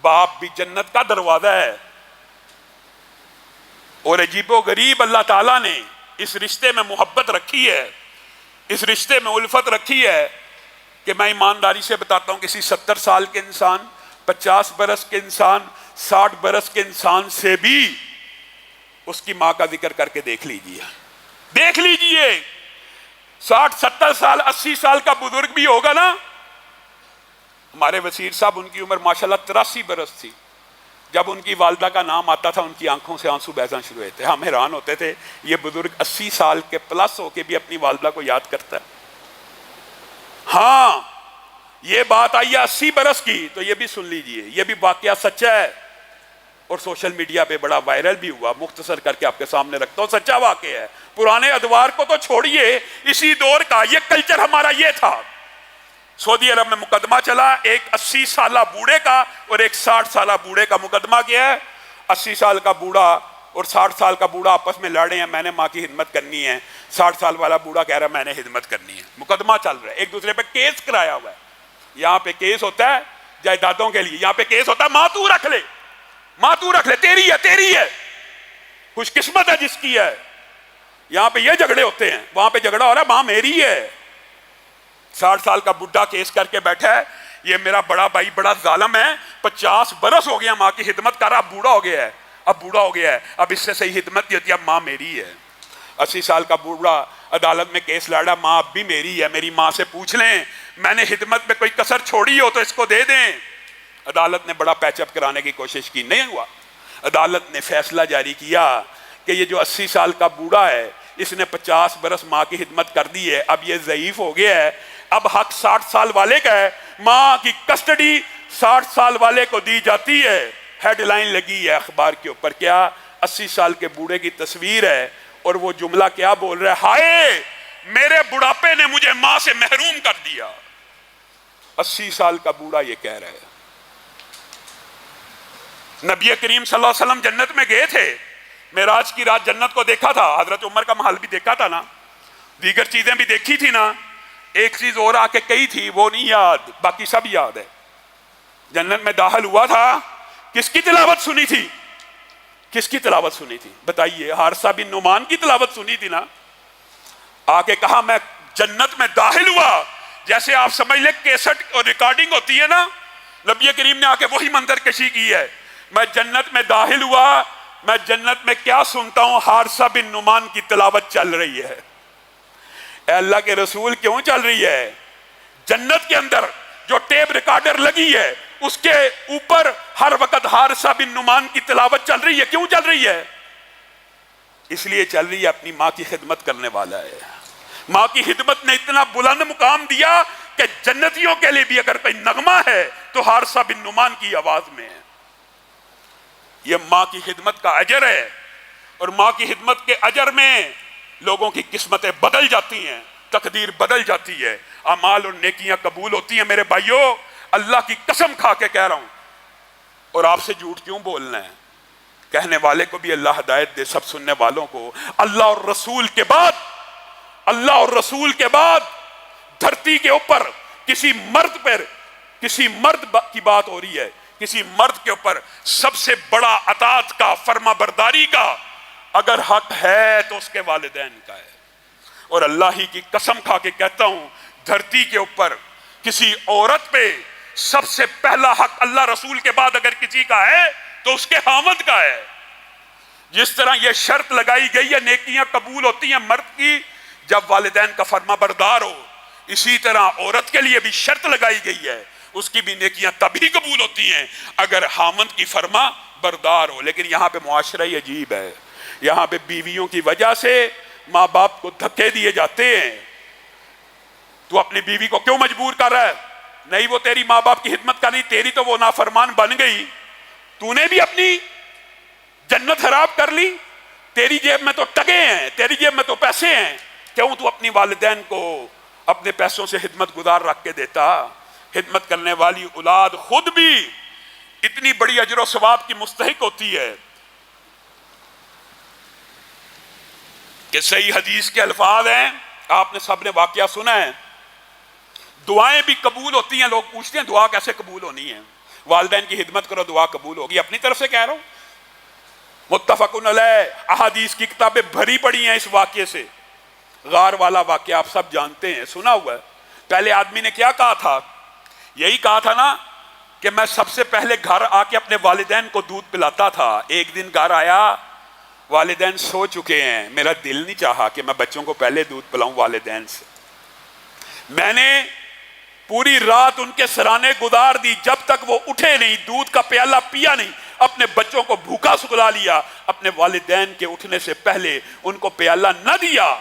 باپ بھی جنت کا دروازہ ہے۔ اور عجیب و غریب اللہ تعالیٰ نے اس رشتے میں محبت رکھی ہے، اس رشتے میں الفت رکھی ہے کہ میں ایمانداری سے بتاتا ہوں، کسی 70 سال کے انسان، 50 برس کے انسان، 60 برس کے انسان سے بھی اس کی ماں کا ذکر کر کے دیکھ لیجئے، دیکھ لیجئے۔ 60 70 سال 80 سال کا بزرگ بھی ہوگا نا، ہمارے وزیر صاحب ان کی عمر ماشاءاللہ 83 برس تھی، جب ان کی والدہ کا نام آتا تھا ان کی آنکھوں سے آنسو بہنا شروع ہوتے، ہم حیران ہوتے تھے یہ بزرگ 80 سال کے پلس ہو کے بھی اپنی والدہ کو یاد کرتا ہے۔ ہاں یہ بات آئی ہے 80 برس کی، تو یہ بھی سن لیجئے، یہ بھی واقعہ سچا ہے اور سوشل میڈیا پہ بڑا وائرل بھی ہوا، مختصر کر کے آپ کے سامنے رکھتا ہوں، سچا واقعہ ہے۔ پرانے ادوار کو تو چھوڑیے، اسی دور کا یہ کلچر ہمارا یہ تھا۔ سعودی عرب میں مقدمہ چلا، ایک 80 سالہ بوڑھے کا اور ایک 60 سالہ بوڑھے کا مقدمہ کیا ہے۔ 80 سال کا بوڑھا اور 60 سال کا بوڑھا آپس میں لڑ رہے ہیں، میں نے ماں کی خدمت کرنی ہے، 60 سال والا بوڑھا کہہ رہا ہے میں نے خدمت کرنی ہے، مقدمہ چل رہا ہے، ایک دوسرے پہ کیس کرایا ہوا ہے۔ یہاں پہ کیس ہوتا ہے جائیدادوں کے لیے، یہاں پہ کیس ہوتا ہے ماں تو رکھ لے، ماں تو رکھ لے، تیری ہے تیری ہے، خوش قسمت ہے جس کی ہے۔ یہاں پہ یہ جھگڑے ہوتے ہیں، وہاں پہ جھگڑا ہو رہا ہے ماں میری ہے۔ 60 سال کا بڈھا کیس کر کے بیٹھا ہے، یہ میرا بڑا بھائی بڑا ظالم ہے، 50 برس ہو گیا ماں کی خدمت کر رہا، اب بوڑھا ہو گیا ہے، اب بوڑھا ہو گیا ہے، اب اس سے صحیح خدمت نہیں ہوتی، اب ماں میری ہے۔ 80 سال کا بوڑھا عدالت میں کیس لڑ رہا، ماں اب بھی میری ہے، میری ماں سے پوچھ لیں میں نے خدمت میں کوئی کسر چھوڑی ہو تو اس کو دے دیں۔ عدالت نے بڑا پیچ اپ کرانے کی کوشش کی، نہیں ہوا۔ عدالت نے فیصلہ جاری کیا کہ یہ جو 80 سال کا بوڑھا ہے اس نے 50 برس ماں کی خدمت کر دی ہے، اب یہ ضعیف ہو گیا ہے، اب حق 60 سال والے کا ہے، ماں کی کسٹڈی 60 سال والے کو دی جاتی ہے۔ ہیڈ لائن لگی ہے اخبار کے اوپر، کیا 80 سال کے بوڑھے کی تصویر ہے اور وہ جملہ کیا بول رہا ہے، ہائے میرے بڑھاپے نے مجھے ماں سے محروم کر دیا۔ 80 سال کا بوڑھا یہ کہہ رہا ہے۔ نبی کریم صلی اللہ علیہ وسلم جنت میں گئے تھے، معراج کی رات جنت کو دیکھا تھا، حضرت عمر کا محل بھی دیکھا تھا نا، دیگر چیزیں بھی دیکھی تھی نا، ایک چیز اور آ کے کہی تھی وہ نہیں یاد، باقی سب یاد ہے۔ جنت میں داخل ہوا تھا، کس کی تلاوت سنی تھی؟ کس کی تلاوت سنی تھی بتائیے؟ حارثہ بن نعمان کی تلاوت سنی تھی نا۔ آ کے کہا میں جنت میں داخل ہوا، جیسے آپ سمجھ لیں کیسٹ اور ریکارڈنگ ہوتی ہے نا، نبی کریم نے آ کے وہی منظر کشی کی ہے۔ میں جنت میں داخل ہوا، میں جنت میں کیا سنتا ہوں؟ حارثہ بن نعمان کی تلاوت چل رہی ہے۔ اے اللہ کے رسول کیوں چل رہی ہے؟ جنت کے اندر جو ٹیپ ریکارڈر لگی ہے اس کے اوپر ہر وقت حارثہ بن نعمان کی تلاوت چل رہی ہے، کیوں چل رہی ہے؟ اس لیے چل رہی ہے اپنی ماں کی خدمت کرنے والا ہے۔ ماں کی خدمت نے اتنا بلند مقام دیا کہ جنتیوں کے لیے بھی اگر کوئی نغمہ ہے تو حارثہ بن نعمان کی آواز میں ہے۔ یہ ماں کی خدمت کا اجر ہے، اور ماں کی خدمت کے اجر میں لوگوں کی قسمتیں بدل جاتی ہیں، تقدیر بدل جاتی ہے، اعمال اور نیکیاں قبول ہوتی ہیں۔ میرے بھائیوں اللہ کی قسم کھا کے کہہ رہا ہوں، اور آپ سے جھوٹ کیوں بولنا ہے؟ کہنے والے کو بھی اللہ ہدایت دے، سب سننے والوں کو۔ اللہ اور رسول کے بعد، اللہ اور رسول کے بعد دھرتی کے اوپر کسی مرد پر، کسی مرد کی بات ہو رہی ہے، کسی مرد کے اوپر سب سے بڑا اطاعت کا، فرما برداری کا اگر حق ہے تو اس کے والدین کا ہے۔ اور اللہ ہی کی قسم کھا کے کہتا ہوں، دھرتی کے اوپر کسی عورت پہ سب سے پہلا حق اللہ رسول کے بعد اگر کسی کا ہے تو اس کے خاوند کا ہے۔ جس طرح یہ شرط لگائی گئی ہے نیکیاں قبول ہوتی ہیں مرد کی جب والدین کا فرما بردار ہو، اسی طرح عورت کے لیے بھی شرط لگائی گئی ہے، اس کی بھی نیکیاں تبھی قبول ہوتی ہیں اگر خاوند کی فرما بردار ہو۔ لیکن یہاں پہ معاشرہ ہی عجیب ہے، یہاں پہ بیویوں کی وجہ سے ماں باپ کو دھکے دیے جاتے ہیں۔ تو اپنی بیوی کو کیوں مجبور کر رہا ہے؟ نہیں، وہ تیری ماں باپ کی خدمت کر رہی، تیری تو وہ نافرمان بن گئی، تو نے بھی اپنی جنت خراب کر لی، تیری جیب میں تو ٹگے ہیں، تیری جیب میں تو پیسے ہیں، کیوں تو اپنی والدین کو اپنے پیسوں سے خدمت گزار رکھ کے دیتا؟ خدمت کرنے والی اولاد خود بھی اتنی بڑی اجر و ثواب کی مستحق ہوتی ہے کہ صحیح حدیث کے الفاظ ہیں، آپ نے سب نے واقعہ سنا ہے، دعائیں بھی قبول ہوتی ہیں۔ لوگ پوچھتے ہیں دعا کیسے قبول ہونی ہے؟ والدین کی خدمت کرو دعا قبول ہوگی۔ اپنی طرف سے کہہ رہا ہوں، متفقن علیہ احادیث کی کتابیں بھری پڑی ہیں اس واقعے سے۔ غار والا واقعہ آپ سب جانتے ہیں، سنا ہوا ہے۔ پہلے آدمی نے کیا کہا تھا؟ یہی کہا تھا نا کہ میں سب سے پہلے گھر آ کے اپنے والدین کو دودھ پلاتا تھا۔ ایک دن گھر آیا، والدین سو چکے ہیں، میرا دل نہیں چاہا کہ میں بچوں کو پہلے دودھ پلاؤں والدین سے۔ میں نے پوری رات ان کے سرانے گزار دی، جب تک وہ اٹھے نہیں، دودھ کا پیالہ پیا نہیں، اپنے بچوں کو بھوکا سکلا لیا، اپنے والدین کے اٹھنے سے پہلے ان کو پیالہ نہ دیا۔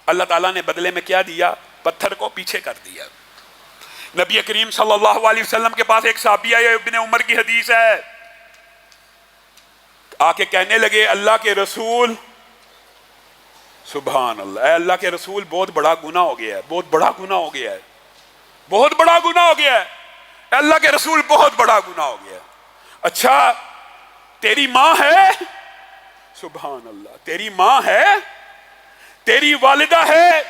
اللہ تعالیٰ نے بدلے میں کیا دیا؟ پتھر کو پیچھے کر دیا۔ نبی کریم صلی اللہ علیہ وسلم کے پاس ایک صحابی آئے، ابن عمر کی حدیث ہے، آ کے کہنے لگے اللہ کے رسول، سبحان اللہ، اے اللہ کے رسول بہت بڑا گناہ ہو گیا ہے، بہت بڑا گناہ ہو گیا ہے، بہت بڑا گناہ ہو گیا ہے، اے اللہ کے رسول بہت بڑا گناہ ہو گیا ہے۔ اچھا تیری ماں ہے؟ سبحان اللہ، تیری ماں ہے؟ تیری والدہ ہے؟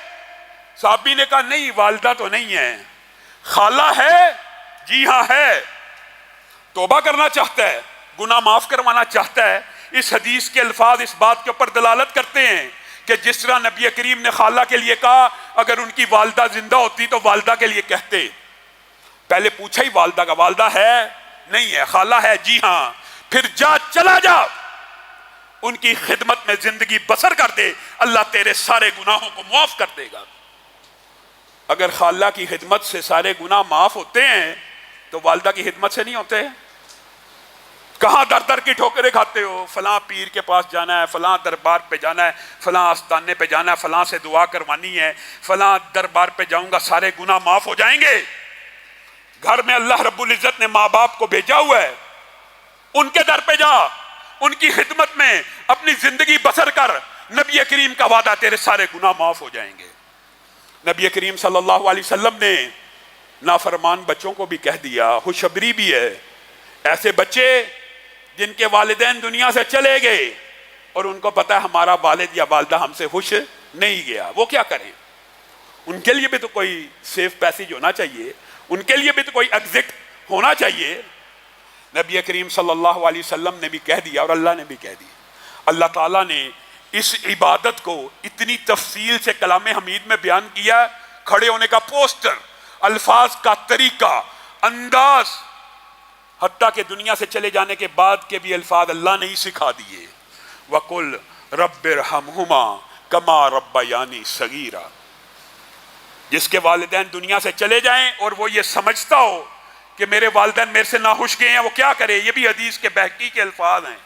صحابی نے کہا نہیں، والدہ تو نہیں ہے۔ خالہ ہے؟ جی ہاں ہے۔ توبہ کرنا چاہتا ہے، گناہ معاف کروانا چاہتا ہے۔ اس حدیث کے الفاظ اس بات کے اوپر دلالت کرتے ہیں کہ جس طرح نبی کریم نے خالہ کے لیے کہا، اگر ان کی والدہ زندہ ہوتی تو والدہ کے لیے کہتے۔ پہلے پوچھا ہی والدہ کا، والدہ ہے؟ نہیں ہے۔ خالہ ہے؟ جی ہاں۔ پھر جا، چلا جا، ان کی خدمت میں زندگی بسر کر دے، اللہ تیرے سارے گناہوں کو معاف کر دے گا۔ اگر خالہ کی خدمت سے سارے گناہ معاف ہوتے ہیں تو والدہ کی خدمت سے نہیں ہوتے؟ کہاں در در کی ٹھوکریں کھاتے ہو؟ فلاں پیر کے پاس جانا ہے، فلاں دربار پہ جانا ہے، فلاں آستانے پہ جانا ہے، فلاں سے دعا کروانی ہے، فلاں دربار پہ جاؤں گا سارے گناہ معاف ہو جائیں گے۔ گھر میں اللہ رب العزت نے ماں باپ کو بھیجا ہوا ہے، ان کے در پہ جا، ان کی خدمت میں اپنی زندگی بسر کر، نبی کریم کا وعدہ تیرے سارے گناہ معاف ہو جائیں گے۔ نبی کریم صلی اللہ علیہ وسلم نے نافرمان بچوں کو بھی کہہ دیا، خوشخبری بھی ہے، ایسے بچے جن کے والدین دنیا سے چلے گئے اور ان کو پتا ہے ہمارا والد یا والدہ ہم سے خوش نہیں گیا، وہ کیا کریں؟ ان کے لیے بھی تو کوئی سیف پیسیج ہونا چاہیے، ان کے لیے بھی تو کوئی ایگزٹ ہونا چاہیے۔ نبی کریم صلی اللہ علیہ وسلم نے بھی کہہ دیا اور اللہ نے بھی کہہ دیا۔ اللہ تعالیٰ نے اس عبادت کو اتنی تفصیل سے کلام حمید میں بیان کیا، کھڑے ہونے کا پوسٹر، الفاظ کا طریقہ، انداز، حتیٰ کہ دنیا سے چلے جانے کے بعد کے بھی الفاظ اللہ نے ہی سکھا دیے۔ وَقُلْ رَبِّ ارْحَمْهُمَا كَمَا رَبَّيَانِي صَغِيرًا۔ جس کے والدین دنیا سے چلے جائیں اور وہ یہ سمجھتا ہو کہ میرے والدین میرے سے ناخوش گئے ہیں، وہ کیا کرے؟ یہ بھی حدیث کے بہقی کے الفاظ ہیں۔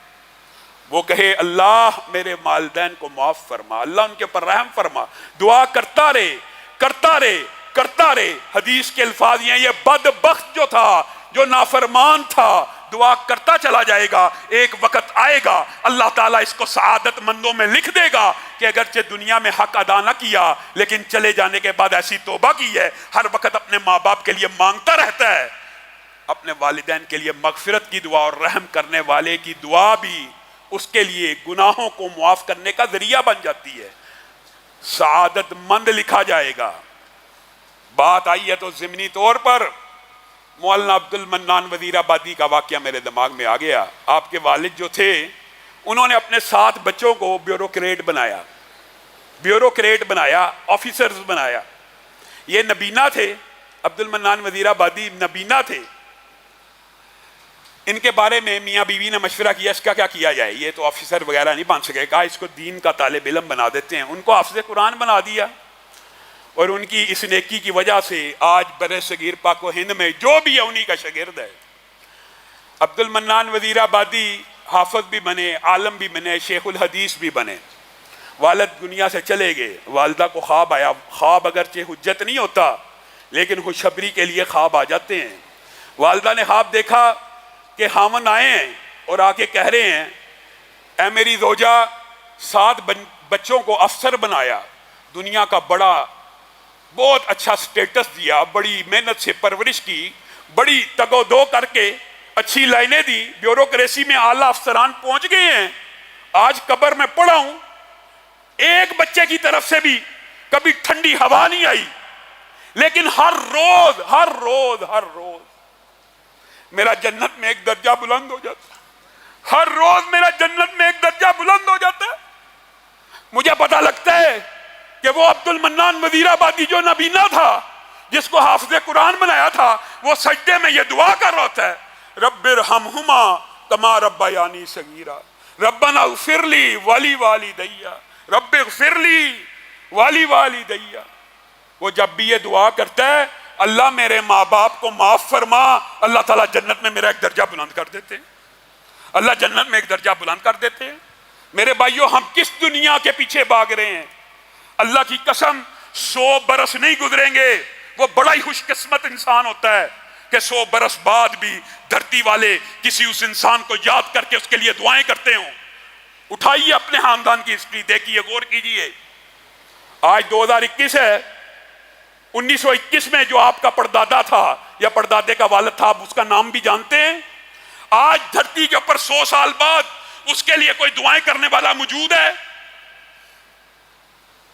وہ کہے اللہ میرے والدین کو معاف فرما، اللہ ان کے اوپر رحم فرما، دعا کرتا رہے کرتا رہے کرتا رہے۔ حدیث کے الفاظ یہ ہیں، یہ بدبخت جو تھا، جو نافرمان تھا، دعا کرتا چلا جائے گا، ایک وقت آئے گا اللہ تعالیٰ اس کو سعادت مندوں میں لکھ دے گا کہ اگرچہ دنیا میں حق ادا نہ کیا لیکن چلے جانے کے بعد ایسی توبہ کی ہے، ہر وقت اپنے ماں باپ کے لیے مانگتا رہتا ہے۔ اپنے والدین کے لیے مغفرت کی دعا اور رحم کرنے والے کی دعا بھی اس کے لیے گناہوں کو معاف کرنے کا ذریعہ بن جاتی ہے، سعادت مند لکھا جائے گا۔ بات آئی ہے تو ضمنی طور پر مولانا عبد المنان وزیر آبادی کا واقعہ میرے دماغ میں آ گیا۔ آپ کے والد جو تھے انہوں نے اپنے 7 بچوں کو بیوروکریٹ بنایا، آفیسرز بنایا۔ یہ نبینا تھے، عبد المنان وزیر آبادی نبینا تھے۔ ان کے بارے میں میاں بیوی نے مشورہ کیا اس کا کیا کیا جائے، یہ تو آفیسر وغیرہ نہیں بن سکے، کہا اس کو دین کا طالب علم بنا دیتے ہیں۔ ان کو حافظ قرآن بنا دیا، اور ان کی اس نیکی کی وجہ سے آج بر صغیر پاک و ہند میں جو بھی ہے انہی کا شاگرد ہے۔ عبد المنان وزیر آبادی حافظ بھی بنے، عالم بھی بنے، شیخ الحدیث بھی بنے۔ والد دنیا سے چلے گئے، والدہ کو خواب آیا۔ خواب اگرچہ حجت نہیں ہوتا لیکن خوشخبری کے لیے خواب آ جاتے ہیں۔ والدہ نے خواب دیکھا کہ خاوند آئے ہیں اور آ کے کہہ رہے ہیں اے میری زوجہ، 7 بچوں کو افسر بنایا، دنیا کا بہت اچھا سٹیٹس دیا، بڑی محنت سے پرورش کی، بڑی تگ و دو کر کے اچھی لائنیں دی، بیوروکریسی میں اعلیٰ افسران پہنچ گئے ہیں۔ آج قبر میں پڑا ہوں، ایک بچے کی طرف سے بھی کبھی ٹھنڈی ہوا نہیں آئی، لیکن ہر روز میرا جنت میں ایک درجہ بلند ہو جاتا ہے، ہر روز میرا جنت میں ایک درجہ بلند ہو جاتا ہے۔ مجھے پتہ لگتا ہے کہ وہ عبد المنان وزیر آبادی جو نبینا تھا، جس کو حافظ قرآن بنایا تھا، وہ سجدے میں یہ دعا کر رہا ہوتا ہے رب ارحمہما کما ربیانی صغیرا ربنا اغفر لی ولی والدیا رب اغفر لی ولی والدیا۔ وہ جب بھی یہ دعا کرتا ہے اللہ میرے ماں باپ کو معاف فرما، اللہ تعالیٰ جنت میں میرا ایک درجہ بلند کر دیتے ہیں، اللہ جنت میں ایک درجہ بلند کر دیتے ہیں۔ میرے بھائیوں، ہم کس دنیا کے پیچھے بھاگ رہے ہیں؟ اللہ کی قسم 100 برس نہیں گزریں گے، وہ بڑا ہی خوش قسمت انسان ہوتا ہے کہ 100 برس بعد بھی دھرتی والے کسی اس انسان کو یاد کر کے اس کے لیے دعائیں کرتے ہوں۔ اٹھائیے اپنے خاندان کی ہسٹری، دیکھیے، غور کیجیے۔ آج 2021 ہے، 1921 میں جو آپ کا پردادا تھا یا پردادے کا والد تھا، آپ اس کا نام بھی جانتے ہیں؟ آج دھرتی کے اوپر 100 سال بعد اس کے لیے کوئی دعائیں کرنے والا موجود ہے؟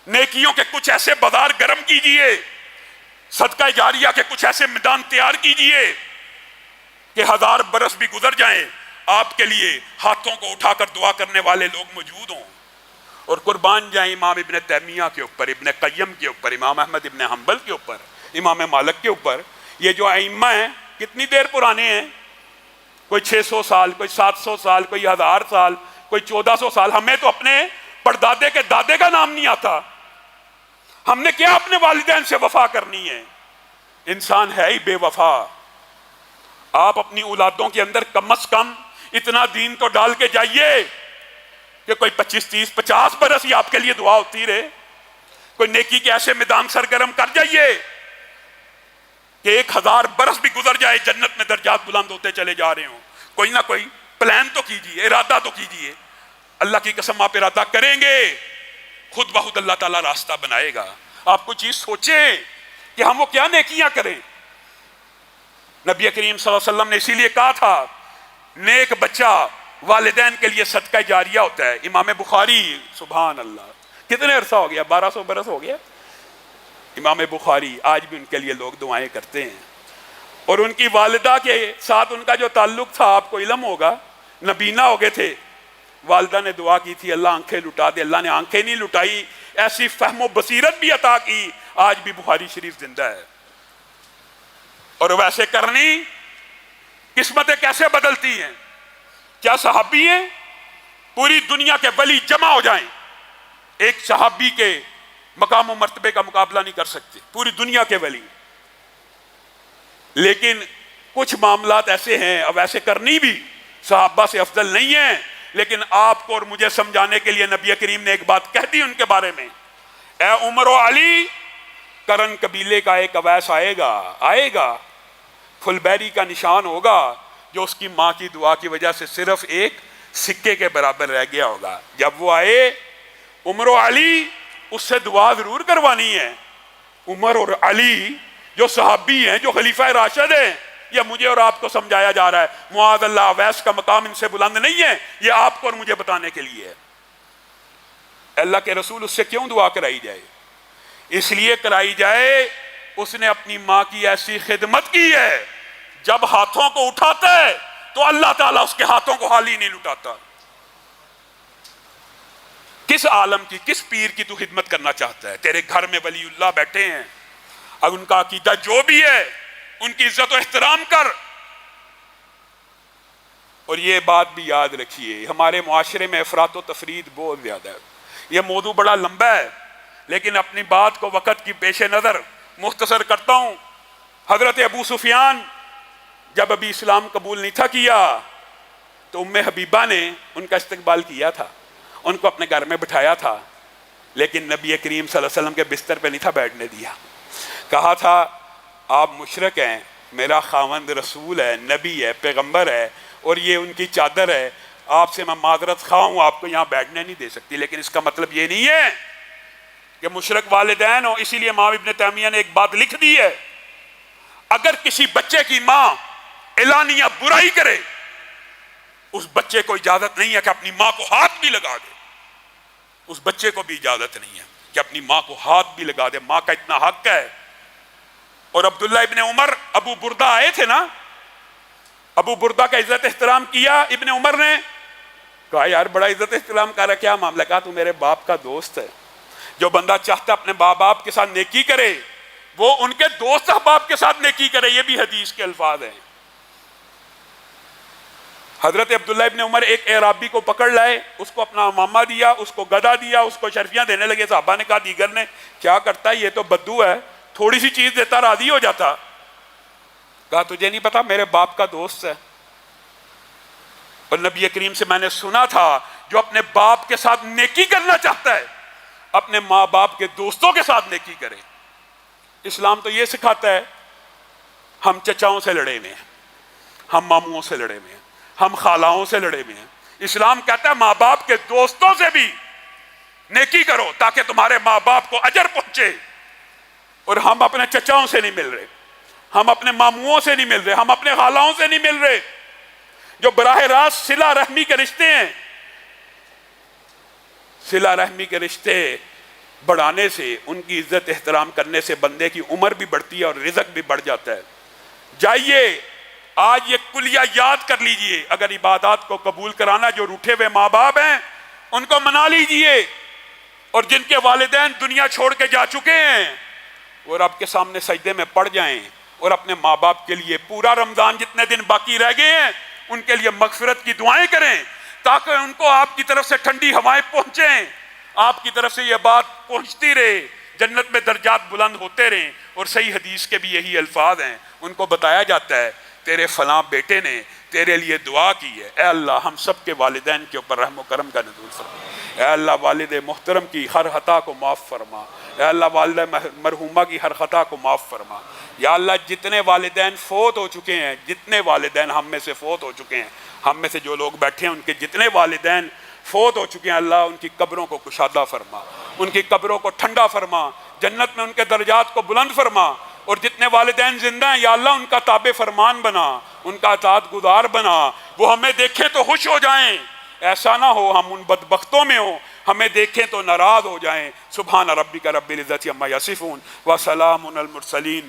نیکیوں کے کچھ ایسے بازار گرم کیجئے، صدقہ جاریہ کے کچھ ایسے میدان تیار کیجئے کہ 1000 برس بھی گزر جائیں، آپ کے لیے ہاتھوں کو اٹھا کر دعا کرنے والے لوگ موجود ہوں۔ اور قربان جائیں امام ابن تیمیہ کے اوپر، ابن قیم کے اوپر، امام احمد ابن حنبل کے اوپر، امام مالک کے اوپر۔ یہ جو ائمہ ہیں کتنی دیر پرانے ہیں؟ کوئی 600 سال، کوئی 700 سال، کوئی 1000 سال، کوئی 1400 سال۔ ہمیں تو اپنے پردادے کے دادے کا نام نہیں آتا، ہم نے کیا اپنے والدین سے وفا کرنی ہے؟ انسان ہے ہی بے وفا۔ آپ اپنی اولادوں کے اندر کم از کم اتنا دین تو ڈال کے جائیے کہ کوئی 25 30 50 برس ہی آپ کے لیے دعا ہوتی رہے۔ کوئی نیکی کے ایسے میدان سرگرم کر جائیے کہ 1000 برس بھی گزر جائے، جنت میں درجات بلند ہوتے چلے جا رہے ہوں۔ کوئی نہ کوئی پلان تو کیجیے، ارادہ تو کیجیے۔ اللہ کی قسم آپ ارادہ کریں گے، خود بخود اللہ تعالیٰ راستہ بنائے گا۔ آپ کو چیز سوچیں کہ ہم وہ کیا نیکیاں کریں۔ نبی کریم صلی اللہ علیہ وسلم نے اسی لیے کہا تھا نیک بچہ والدین کے لیے صدقہ جاریہ ہوتا ہے۔ امام بخاری، سبحان اللہ، کتنے عرصہ ہو گیا؟ 1200 برس ہو گیا۔ امام بخاری، آج بھی ان کے لیے لوگ دعائیں کرتے ہیں۔ اور ان کی والدہ کے ساتھ ان کا جو تعلق تھا آپ کو علم ہوگا، نبینا ہو گئے تھے۔ والدہ نے دعا کی تھی اللہ آنکھیں لٹا دے، اللہ نے آنکھیں نہیں لٹائی، ایسی فہم و بصیرت بھی عطا کی، آج بھی بخاری شریف زندہ ہے۔ اور ویسے کرنی قسمتیں کیسے بدلتی ہیں؟ کیا صحابی ہیں؟ پوری دنیا کے ولی جمع ہو جائیں، ایک صحابی کے مقام و مرتبے کا مقابلہ نہیں کر سکتے، پوری دنیا کے ولی۔ لیکن کچھ معاملات ایسے ہیں، اب ایسے کرنی بھی صحابہ سے افضل نہیں ہیں، لیکن آپ کو اور مجھے سمجھانے کے لیے نبی کریم نے ایک بات کہہ دی ان کے بارے میں، اے عمر و علی، کرن قبیلے کا ایک اویس آئے گا، فلبیری کا نشان ہوگا، جو اس کی ماں کی دعا کی وجہ سے صرف ایک سکے کے برابر رہ گیا ہوگا۔ جب وہ آئے، عمر و علی، اس سے دعا ضرور کروانی ہے۔ عمر اور علی جو صحابی ہیں، جو خلیفہ راشد ہیں، یا مجھے اور آپ کو سمجھایا جا رہا ہے؟ معاذ اللہ، اویس کا مقام ان سے بلند نہیں ہے، یہ آپ کو اور مجھے بتانے کے لیے ہے۔ اللہ کے رسول اس سے کیوں دعا کرائی جائے؟ اس لیے کرائی جائے، اس نے اپنی ماں کی ایسی خدمت کی ہے، جب ہاتھوں کو اٹھاتا ہے تو اللہ تعالیٰ اس کے ہاتھوں کو خالی نہیں لٹاتا۔ کس عالم کی، کس پیر کی تو خدمت کرنا چاہتا ہے؟ تیرے گھر میں ولی اللہ بیٹھے ہیں، اب ان کا عقیدہ جو بھی ہے ان کی عزت و احترام کر۔ اور یہ بات بھی یاد رکھیے، ہمارے معاشرے میں افراط و تفرید بہت زیادہ ہے۔ یہ موضوع بڑا لمبا ہے، لیکن اپنی بات کو وقت کی پیش نظر مختصر کرتا ہوں۔ حضرت ابو سفیان جب ابھی اسلام قبول نہیں تھا کیا تو ام حبیبہ نے ان کا استقبال کیا تھا، ان کو اپنے گھر میں بٹھایا تھا، لیکن نبی کریم صلی اللہ علیہ وسلم کے بستر پہ نہیں تھا بیٹھنے دیا۔ کہا تھا آپ مشرک ہیں، میرا خاوند رسول ہے، نبی ہے، پیغمبر ہے، اور یہ ان کی چادر ہے، آپ سے میں معذرت خواہ ہوں، آپ کو یہاں بیٹھنے نہیں دے سکتی۔ لیکن اس کا مطلب یہ نہیں ہے کہ مشرک والدین ہو۔ اسی لیے امام ابن تیمیہ نے ایک بات لکھ دی ہے، اگر کسی بچے کی ماں اعلانیہ برائی کرے، اس بچے کو اجازت نہیں ہے کہ اپنی ماں کو ہاتھ بھی لگا دے۔ اس بچے کو بھی اجازت نہیں ہے کہ اپنی ماں کو ہاتھ بھی لگا دے، ماں کا اتنا حق ہے۔ اور عبداللہ ابن عمر، ابو بردہ آئے تھے نا، ابو بردہ کا عزت احترام کیا ابن عمر نے، کہا یار بڑا عزت احترام کر رہا، کیا معاملہ؟ کہا تو میرے باپ کا دوست ہے، جو بندہ چاہتا اپنے باپ کے ساتھ نیکی کرے وہ ان کے دوست احباب کے ساتھ نیکی کرے۔ یہ بھی حدیث کے الفاظ ہیں۔ حضرت عبداللہ ابن عمر ایک اعرابی کو پکڑ لائے، اس کو اپنا امامہ دیا، اس کو گدا دیا، اس کو شرفیاں دینے لگے۔ صحابہ نے کہا، دیگر نے، کیا کرتا ہے یہ تو بدو ہے، تھوڑی سی چیز دیتا راضی ہو جاتا۔ کہا تجھے نہیں پتا میرے باپ کا دوست ہے، اور نبی کریم سے میں نے سنا تھا جو اپنے باپ کے ساتھ نیکی کرنا چاہتا ہے اپنے ماں باپ کے دوستوں کے ساتھ نیکی کرے۔ اسلام تو یہ سکھاتا ہے، ہم چچاؤں سے لڑے ہوئے ہیں، ہم ماموں سے لڑے ہوئے ہیں، ہم خالاؤں سے لڑے ہوئے ہیں۔ اسلام کہتا ہے ماں باپ کے دوستوں سے بھی نیکی کرو تاکہ تمہارے ماں باپ کو اجر پہنچے۔ اور ہم اپنے چچاؤں سے نہیں مل رہے، ہم اپنے ماموں سے نہیں مل رہے، ہم اپنے خالاؤں سے نہیں مل رہے، جو براہ راست صلہ رحمی کے رشتے ہیں۔ صلہ رحمی کے رشتے بڑھانے سے، ان کی عزت احترام کرنے سے بندے کی عمر بھی بڑھتی ہے اور رزق بھی بڑھ جاتا ہے۔ جائیے آج یہ کلیہ یاد کر لیجئے، اگر عبادات کو قبول کرانا، جو روٹھے ہوئے ماں باپ ہیں ان کو منا لیجئے، اور جن کے والدین دنیا چھوڑ کے جا چکے ہیں وہ رب کے سامنے سجدے میں پڑ جائیں، اور اپنے ماں باپ کے لیے پورا رمضان جتنے دن باقی رہ گئے ہیں ان کے لیے مغفرت کی دعائیں کریں، تاکہ ان کو آپ کی طرف سے ٹھنڈی ہوائیں پہنچیں، آپ کی طرف سے یہ بات پہنچتی رہے، جنت میں درجات بلند ہوتے رہیں۔ اور صحیح حدیث کے بھی یہی الفاظ ہیں، ان کو بتایا جاتا ہے تیرے فلاں بیٹے نے تیرے لیے دعا کی ہے، اے اللہ ہم سب کے والدین کے اوپر رحم و کرم کا نزول فرما، اے اللہ والد محترم کی ہر خطا کو معاف فرما، اے اللہ والدہ مرحومہ کی ہر خطا کو معاف فرما۔ یا اللہ جتنے والدین فوت ہو چکے ہیں، جتنے والدین ہم میں سے فوت ہو چکے ہیں، ہم میں سے جو لوگ بیٹھے ہیں ان کے جتنے والدین فوت ہو چکے ہیں، اللہ ان کی قبروں کو کشادہ فرما، ان کی قبروں کو ٹھنڈا فرما، جنت میں ان کے درجات کو بلند فرما۔ اور جتنے والدین زندہ ہیں یا اللہ ان کا تابع فرمان بنا، ان کا اطاعت گزار بنا، وہ ہمیں دیکھیں تو خوش ہو جائیں، ایسا نہ ہو ہم ان بدبختوں میں ہوں ہمیں دیکھیں تو ناراض ہو جائیں۔ سبحان ربک رب العزت عما یصفون وسلام علی المرسلین